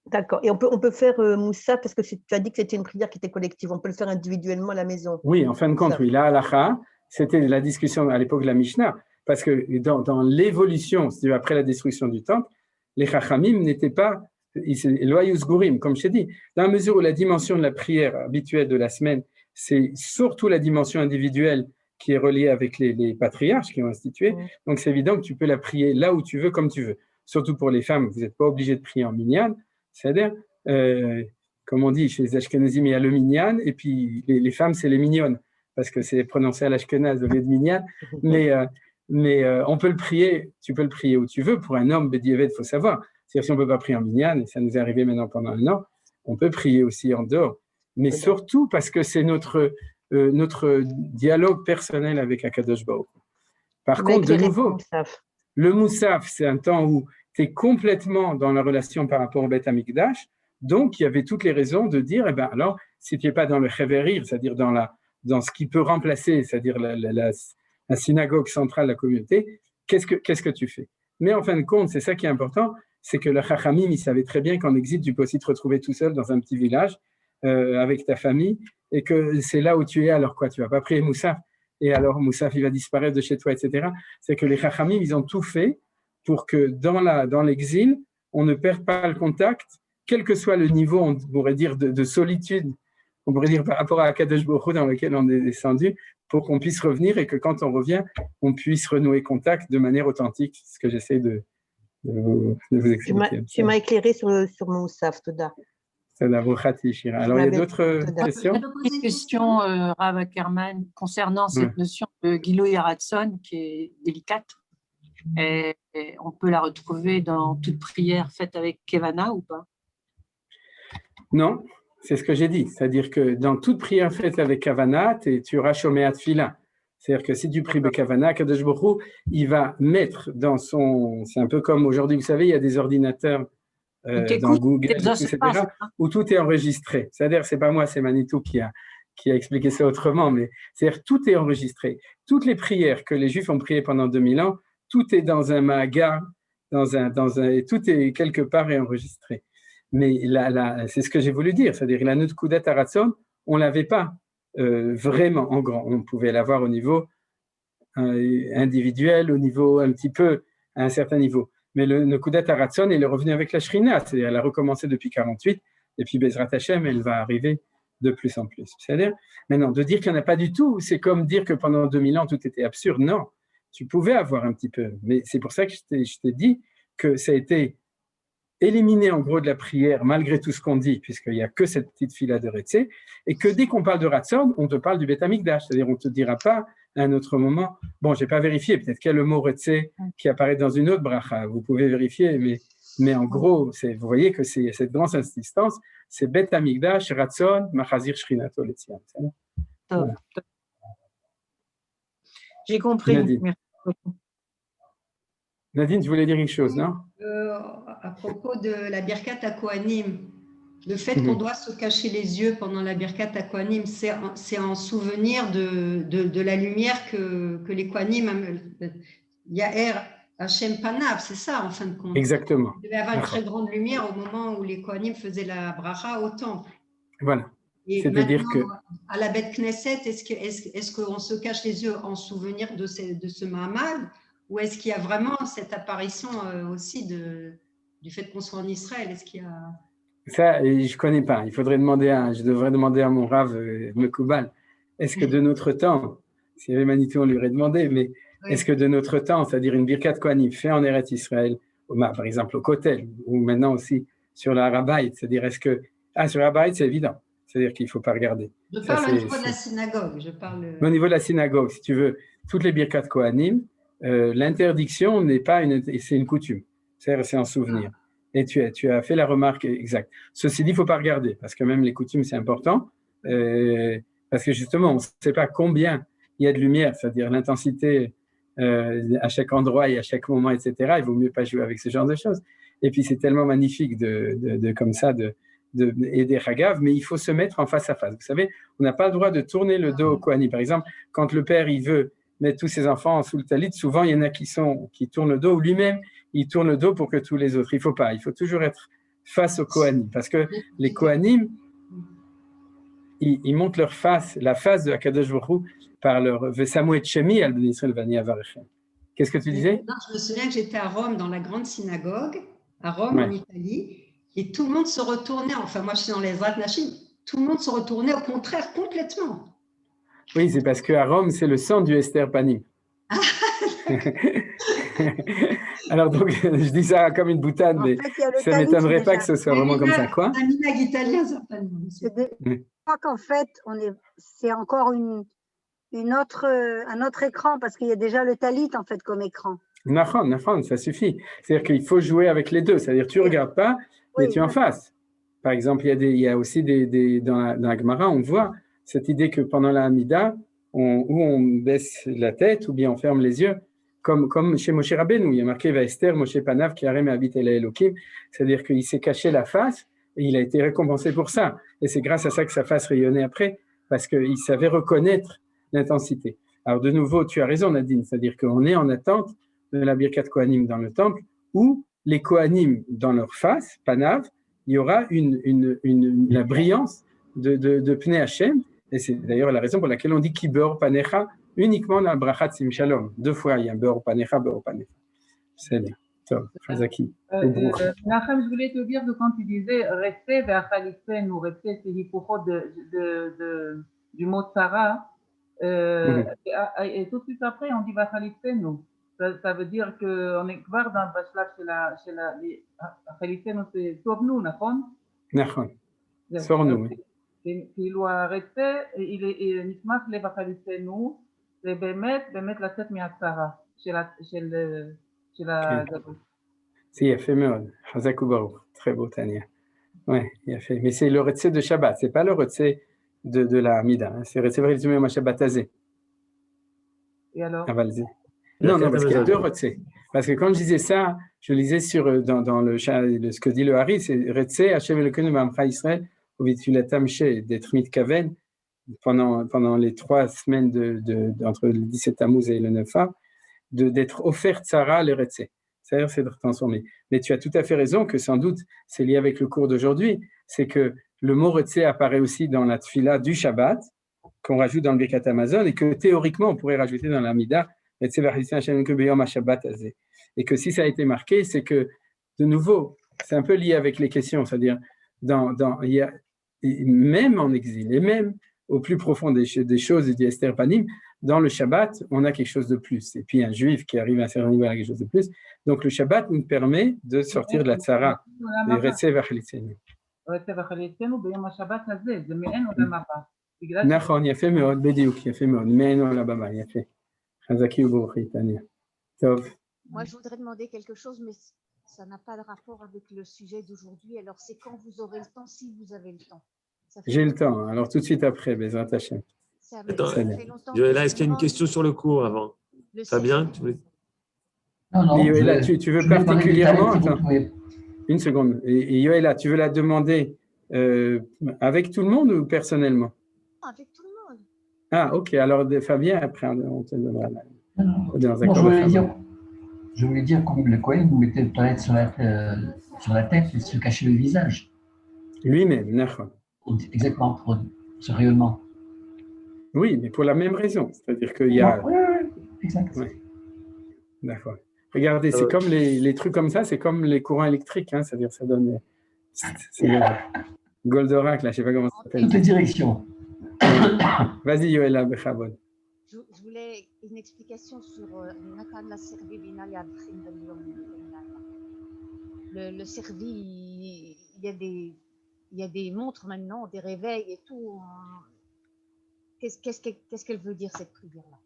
D'accord. Et on peut faire Moussa, parce que tu as dit que c'était une prière qui était collective, on peut le faire individuellement à la maison. Oui, en fin de compte, oui. La halakha, c'était la discussion à l'époque de la Mishnah, parce que dans l'évolution, c'est-à-dire après la destruction du temple, les Chachamim n'étaient pas loyus gurim, comme je t'ai dit, dans la mesure où la dimension de la prière habituelle de la semaine, c'est surtout la dimension individuelle qui est reliée avec les patriarches qui ont institué. Donc, c'est évident que tu peux la prier là où tu veux, comme tu veux. Surtout pour les femmes, vous n'êtes pas obligé de prier en minyan. C'est-à-dire, comme on dit chez les Ashkenazim, il y a le minyan, et puis les femmes, c'est les mignonnes, parce que c'est prononcé à l'Ashkenaz au lieu de minyan. Mais on peut le prier, tu peux le prier où tu veux. Pour un homme, B'diavad, il faut savoir. C'est-à-dire, si on ne peut pas prier en minyan, et ça nous est arrivé maintenant pendant un an, on peut prier aussi en dehors. Mais surtout parce que c'est notre dialogue personnel avec Akadosh Baruch Hu. Par contre, de nouveau, Le Moussaf, c'est un temps où tu es complètement dans la relation par rapport au Beth Amikdash. Donc, il y avait toutes les raisons de dire, eh ben, alors, si tu n'es pas dans le Cheverir, c'est-à-dire dans ce qui peut remplacer, c'est-à-dire la synagogue centrale de la communauté, qu'est-ce que tu fais? Mais en fin de compte, c'est ça qui est important, c'est que le Chachamim, il savait très bien qu'en exil, tu peux aussi te retrouver tout seul dans un petit village avec ta famille, et que c'est là où tu es, alors quoi, tu ne vas pas prier Moussaf, et alors Moussaf, il va disparaître de chez toi, etc. C'est que les Chachamim, ils ont tout fait pour que dans l'exil, on ne perde pas le contact, quel que soit le niveau, on pourrait dire, de solitude, on pourrait dire par rapport à Akadosh Baruch Hu dans lequel on est descendu, pour qu'on puisse revenir et que quand on revient, on puisse renouer contact de manière authentique. C'est ce que j'essaie de vous expliquer. Tu m'as éclairé sur mon Moussaf, Toda. Alors, il y a d'autres questions? Une question, Rav Ackerman, concernant cette notion de Gilui Haratson qui est délicate. Et on peut la retrouver dans toute prière faite avec Kevana ou pas? Non, c'est ce que j'ai dit. C'est-à-dire que dans toute prière faite avec Kavana, tu auras Shomeat Tfila. C'est-à-dire que si tu pries Bekavana, Kadosh Baruch Hu, il va mettre dans son... C'est un peu comme aujourd'hui, vous savez, il y a des ordinateurs dans Google, etc., où tout est enregistré. C'est-à-dire, c'est pas moi, c'est Manitou qui a expliqué ça autrement, mais c'est-à-dire tout est enregistré. Toutes les prières que les Juifs ont priées pendant 2000 ans, tout est dans un maagar, et tout est quelque part enregistré. Mais c'est ce que j'ai voulu dire, c'est-à-dire la Nutkudat Haratson, on ne l'avait pas vraiment en grand. On pouvait l'avoir au niveau individuel, au niveau un petit peu, à un certain niveau. Mais le Nutkudat Haratson, il est revenu avec la Shrina, c'est-à-dire elle a recommencé depuis 48, et puis Bezrat Hashem, elle va arriver de plus en plus. C'est-à-dire, maintenant, de dire qu'il n'y en a pas du tout, c'est comme dire que pendant 2000 ans, tout était absurde. Non, tu pouvais avoir un petit peu, mais c'est pour ça que je t'ai dit que ça a été éliminé en gros de la prière, malgré tout ce qu'on dit, puisqu'il n'y a que cette petite fila de Retzé, et que dès qu'on parle de Ratson, on te parle du Beth Amikdash, c'est-à-dire on ne te dira pas à un autre moment, bon, je n'ai pas vérifié, peut-être qu'il y a le mot Retzé qui apparaît dans une autre bracha, vous pouvez vérifier, mais en gros, vous voyez que c'est cette grande insistance, c'est Beth Amikdash, Ratson, Machazir Shrinato Letzian. Voilà. J'ai compris. Nadine. Merci beaucoup. Nadine, tu voulais dire quelque chose, non? À propos de la Birkat HaKohanim, le fait qu'on doit se cacher les yeux pendant la Birkat HaKohanim, c'est en souvenir de la lumière que les Kohanim, Yaher Hashem Panav, c'est ça en fin de compte. Exactement. Il devait y avoir une très grande lumière au moment où les Kohanim faisaient la bracha au temple. Voilà. C'est-à-dire que à la Beth Knesset, est-ce qu'on se cache les yeux en souvenir de ce Mahamad, ou est-ce qu'il y a vraiment cette apparition aussi du fait qu'on soit en Israël? Est-ce qu'il y a... Ça, je ne connais pas. Je devrais demander à mon Rav Mekoubal. Est-ce que de notre temps, s'il y avait Manitou, on lui aurait demandé, mais est-ce que de notre temps, c'est-à-dire une Birkat Kohanim fait en Eretz Israël, par exemple au Kotel, ou maintenant aussi sur la Rabaït, c'est-à-dire est-ce que... sur la Rabaït, c'est évident. C'est-à-dire qu'il ne faut pas regarder. Je parle au niveau de la synagogue. Au niveau de la synagogue, si tu veux, toutes les Birkat Kohanim, l'interdiction n'est pas c'est une coutume. C'est un souvenir. Et tu as fait la remarque exacte. Ceci dit, il ne faut pas regarder, parce que même les coutumes, c'est important. Parce que justement, on ne sait pas combien il y a de lumière, c'est-à-dire l'intensité à chaque endroit et à chaque moment, etc. Il ne vaut mieux pas jouer avec ce genre de choses. Et puis, c'est tellement magnifique comme ça et des Hagav, mais il faut se mettre en face à face. Vous savez, on n'a pas le droit de tourner le dos au Kohanim. Par exemple, quand le père il veut mettre tous ses enfants sous le talit, souvent il y en a qui tournent le dos, ou lui-même il tourne le dos pour que tous les autres. Il ne faut pas. Il faut toujours être face au Kohanim, parce que les Kohanim, ils montrent leur face, la face de Akadosh Baruch Hu par leur Vesamu et Shemi al Ben Israël Vani Avarichem. Qu'est-ce que tu disais? Non, je me souviens que j'étais à Rome, dans la grande synagogue, à Rome, en Italie. Et tout le monde se retournait, enfin moi je suis dans les Ezrat Nashim, tout le monde se retournait au contraire complètement. Oui, c'est parce qu'à Rome, c'est le sang du Esther Panim. Alors donc, je dis ça comme une boutade, mais ça ne m'étonnerait pas que ce soit vraiment comme ça. Quoi? Un minag italien, certainement. Je crois qu'en fait, c'est encore un autre écran, parce qu'il y a déjà le talit en fait comme écran. Nafran, ça suffit. C'est-à-dire qu'il faut jouer avec les deux. C'est-à-dire tu ne regardes pas, mais tu es en face. Par exemple, il y a aussi dans la Gemara, on voit cette idée que pendant la Hamida, où on baisse la tête ou bien on ferme les yeux, comme chez Moshe Rabbeinu, il y a marqué Vaester, Moshe Panav, qui arrête habite el Elohim, c'est-à-dire qu'il s'est caché la face et il a été récompensé pour ça. Et c'est grâce à ça que sa face rayonnait après, parce qu'il savait reconnaître l'intensité. Alors de nouveau, tu as raison Nadine, c'est-à-dire qu'on est en attente de la Birkat Kohanim dans le temple, où les Kohanim dans leur face, Panav, il y aura la brillance de Pnei Hashem, et c'est d'ailleurs la raison pour laquelle on dit Kibor Panecha uniquement dans le Brachat Sim Shalom. 2 fois, il y a Bor Panecha, Bor Panecha. C'est bien. Top, Chazaki. Nachem, je voulais te dire que quand tu disais rester vers Khalifen ou rester, c'est l'hypophore du mot Sarah, et tout de suite après, on dit vers Khalifen. Ça veut dire qu'on est כבר בשלב של החליפנו, c'est סורנו, נכון? נכון, סורנו. כאילו הרצה, נשמח לב החליפנו, זה באמת לצאת מהצרה של הגלות. C'est יפה מאוד, חזק וברוך, très beau Tania. Ouais, יפה. Mais c'est le רצה de Shabbat, c'est pas le רצה de la Amida, c'est רצה ורצה מהשבת הזה. Et alors? Non, parce qu'il y a 2 retzés. Parce que quand je disais ça, je lisais dans ce que dit le Hari, c'est Retzé, Hashem Elokeinu B'Amcha Yisrael, ou Vitulatam She, d'être Mitkaven, pendant les 3 semaines entre le 17 Tammuz et le 9 Av, d'être offert Tzara le Retzé. C'est-à-dire, c'est de transformer. Mais tu as tout à fait raison que sans doute, c'est lié avec le cours d'aujourd'hui, c'est que le mot Retzé apparaît aussi dans la Tfila du Shabbat, qu'on rajoute dans le Birkat Hamazon, et que théoriquement, on pourrait rajouter dans la Mida, et que si ça a été marqué, c'est que, de nouveau, c'est un peu lié avec les questions, c'est-à-dire, même en exil, et même au plus profond des choses du Esther Panim, dans le Shabbat, on a quelque chose de plus. Et puis, un juif qui arrive à un certain niveau a quelque chose de plus. Donc, le Shabbat nous permet de sortir de la tzara, de Retzé Vachalitzenu. נכון, יפה מאוד, בדיוק, יפה מאוד, מעין עולה במה, יפה. חזקי וברכי, תניה. טוב. Moi, je voudrais demander quelque chose, mais ça n'a pas de rapport avec le sujet d'aujourd'hui. Alors, c'est quand vous aurez le temps, si vous avez le temps. J'ai le temps, alors tout de suite après, Bezrat Hashem. Attends, Yoëlla, est-ce qu'il y a une question sur le cours avant? Fabien, tu voulais... Non, Yoëlla, tu veux particulièrement... Attends, une seconde. Et Yoëlla, tu veux la demander avec tout le monde ou personnellement? Avec tout le monde. Ah, ok. Alors, Fabien, après, on te donnera la... Je voulais dire comme le Kohen vous mettez le toilette sur la tête et se cacher le visage. Lui-même, d'accord. Exactement, pour ce rayonnement. Oui, mais pour la même raison. C'est-à-dire qu'il y a... Oui, exact. Ouais. D'accord. Regardez, c'est comme les trucs comme ça, c'est comme les courants électriques. Hein, c'est-à-dire ça donne... C'est Goldorak, là, je ne sais pas comment ça s'appelle. Toutes les directions. Vas-y, Yoëlla, Bechabod. Je voulais une explication sur Nathan la Servi Binalia. Le Servi, il y a des montres maintenant, des réveils et tout. Qu'est-ce qu'elle veut dire cette prière-là?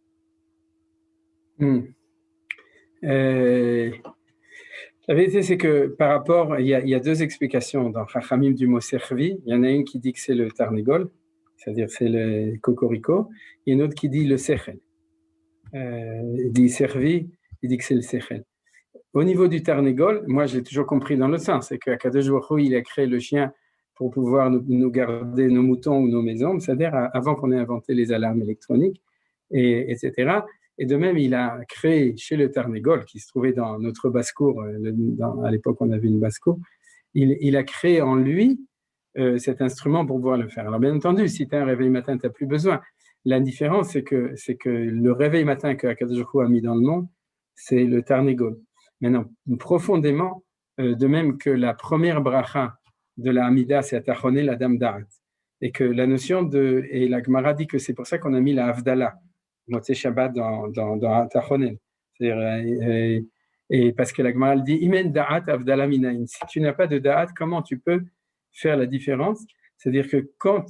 La vérité, c'est que par rapport, il y a 2 explications dans Chachamim du mot Servi. Il y en a une qui dit que c'est le Tarnegol, c'est-à-dire c'est le cocorico, et une autre qui dit le Sechel. Il dit Servi, il dit que c'est le Sechel. Au niveau du Tarnegol, moi j'ai toujours compris dans le sens, c'est qu'Akadosh Baruch Hu, il a créé le chien pour pouvoir nous garder nos moutons ou nos maisons, c'est-à-dire avant qu'on ait inventé les alarmes électroniques, etc. Et de même, il a créé chez le Tarnegol, qui se trouvait dans notre basse-cour, à l'époque on avait une basse-cour, il a créé en lui cet instrument pour pouvoir le faire. Alors bien entendu, si tu as un réveil matin, tu n'as plus besoin. La différence, c'est que le réveil matin que Akadosh Baruch Hu a mis dans le monde, c'est le Tarnegol. Maintenant, profondément, de même que la première bracha de la Hamida, c'est Atachoneh la Dame Da'at, et que la notion et la Gemara dit que c'est pour ça qu'on a mis la Havdalah, Motzei Shabbat dans Atachoneh. C'est-à-dire, et parce que la Gemara dit Imen Da'at Havdalah Minayin. Si tu n'as pas de Da'at, comment tu peux faire la différence? C'est-à-dire que quand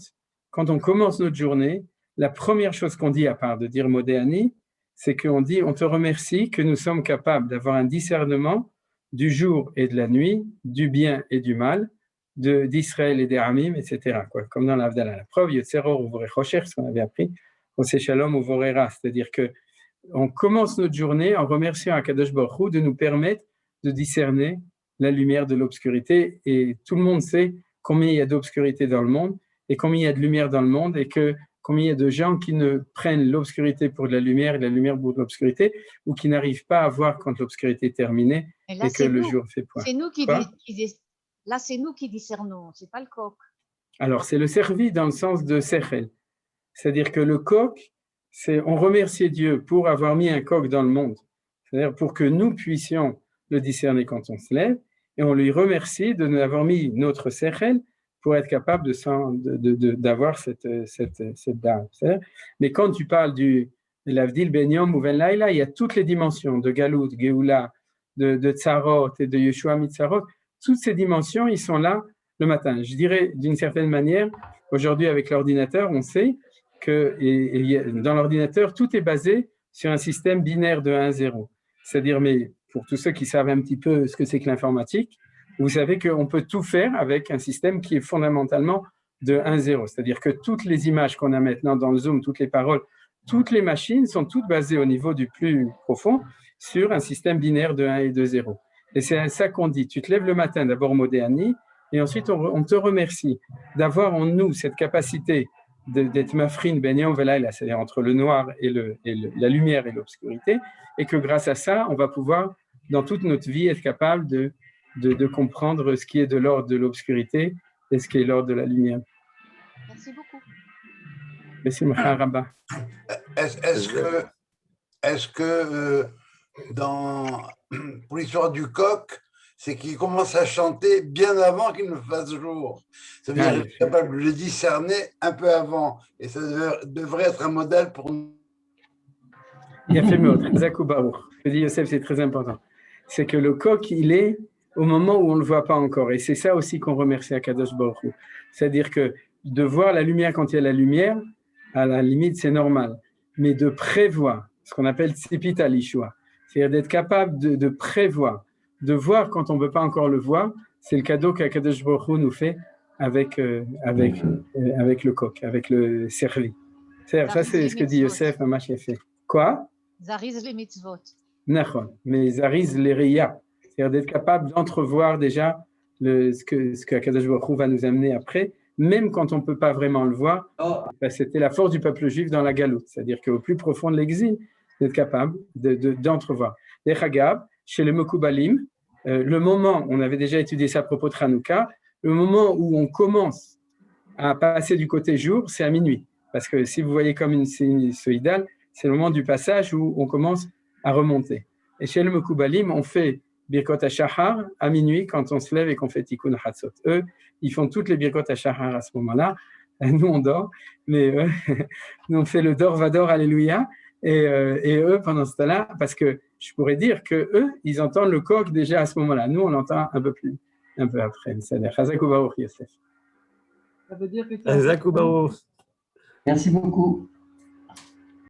on commence notre journée, la première chose qu'on dit, à part de dire Modéani, c'est qu'on dit on te remercie que nous sommes capables d'avoir un discernement du jour et de la nuit, du bien et du mal, d'Israël et des Amim, etc. Comme dans l'Avdallah. La preuve, Yotzeror Uvorei Chosher, ce qu'on avait appris, Oseh Shalom Uvorei Ra, c'est-à-dire que on commence notre journée en remerciant Akadosh Baruch Hu de nous permettre de discerner la lumière de l'obscurité. Et tout le monde sait combien il y a d'obscurité dans le monde et combien il y a de lumière dans le monde et combien il y a de gens qui ne prennent l'obscurité pour de la lumière et la lumière pour de l'obscurité ou qui n'arrivent pas à voir quand l'obscurité est terminée et que le jour fait point. C'est nous là, c'est nous qui discernons, c'est pas le coq. Alors, c'est le servi dans le sens de sechel. C'est-à-dire que le coq, on remercie Dieu pour avoir mis un coq dans le monde. C'est-à-dire pour que nous puissions le discerner quand on se lève, et on lui remercie de nous avoir mis notre sechel pour être capable d'avoir cette dame. Mais quand tu parles de l'Avdil Ben Yom ou Ben Laila, il y a toutes les dimensions de Galout, Geoula, de Tzarot et de Yeshua Mitzarot. Toutes ces dimensions, ils sont là le matin. Je dirais d'une certaine manière, aujourd'hui avec l'ordinateur, on sait que dans l'ordinateur, tout est basé sur un système binaire de 1-0. C'est-à-dire, mais pour tous ceux qui savent un petit peu ce que c'est que l'informatique, vous savez qu'on peut tout faire avec un système qui est fondamentalement de 1-0. C'est-à-dire que toutes les images qu'on a maintenant dans le Zoom, toutes les paroles, toutes les machines sont toutes basées au niveau du plus profond sur un système binaire de 1 et de 0. Et c'est ça qu'on dit. Tu te lèves le matin, d'abord Modéani, et ensuite on te remercie d'avoir en nous cette capacité d'être mafrin ben yom velayla, c'est-à-dire entre le noir et la lumière et l'obscurité, et que grâce à ça, on va pouvoir, dans toute notre vie, être capable de comprendre ce qui est de l'ordre de l'obscurité et ce qui est l'ordre de la lumière. Merci beaucoup. Merci, Rabba. Est-ce que pour l'histoire du coq, c'est qu'il commence à chanter bien avant qu'il ne fasse jour. Ça veut dire qu'il est capable de le discerner un peu avant. Et ça devrait être un modèle pour nous. Il a fait mieux. Zakou Baruch. Je dis, Yosef, c'est très important. C'est que le coq, il est au moment où on ne le voit pas encore. Et c'est ça aussi qu'on remercie à Kadosh Baruch Hu. C'est-à-dire que de voir la lumière quand il y a la lumière, à la limite, c'est normal. Mais de prévoir, ce qu'on appelle tzipit alishua, c'est-à-dire d'être capable de prévoir, de voir quand on ne peut pas encore le voir, c'est le cadeau qu'Akadosh Baruch Hu nous fait avec le coq, avec le servi. Ça, c'est ce que dit Yosef, Mamash fait. Quoi? Zariz les mitzvot. Nachon, mais Zariz les Reya, c'est-à-dire d'être capable d'entrevoir déjà ce que Akadosh Baruch Hu va nous amener après, même quand on ne peut pas vraiment le voir. C'était la force du peuple juif dans la galoute, c'est-à-dire qu'au plus profond de l'exil, d'être capable d'entrevoir. Les Chagab, chez les Mekubalim, le moment, on avait déjà étudié ça à propos de Hanouka, le moment où on commence à passer du côté jour, c'est à minuit. Parce que si vous voyez comme une sinusoïdale, c'est le moment du passage où on commence à remonter. Et chez le Mekubalim, on fait Birkot HaShahar à minuit quand on se lève et qu'on fait Tikkun Hatzot. Eux, ils font toutes les Birkot HaShahar à ce moment-là. Nous, on dort, mais nous, on fait le Dor Vador Alléluia. Et eux, pendant ce temps-là, parce que je pourrais dire que eux, ils entendent le coq déjà à ce moment-là. Nous, on l'entend un peu après. C'est-à-dire Chazakou Baruch Yosef. Ça veut dire que Chazakou Baruch. Merci beaucoup.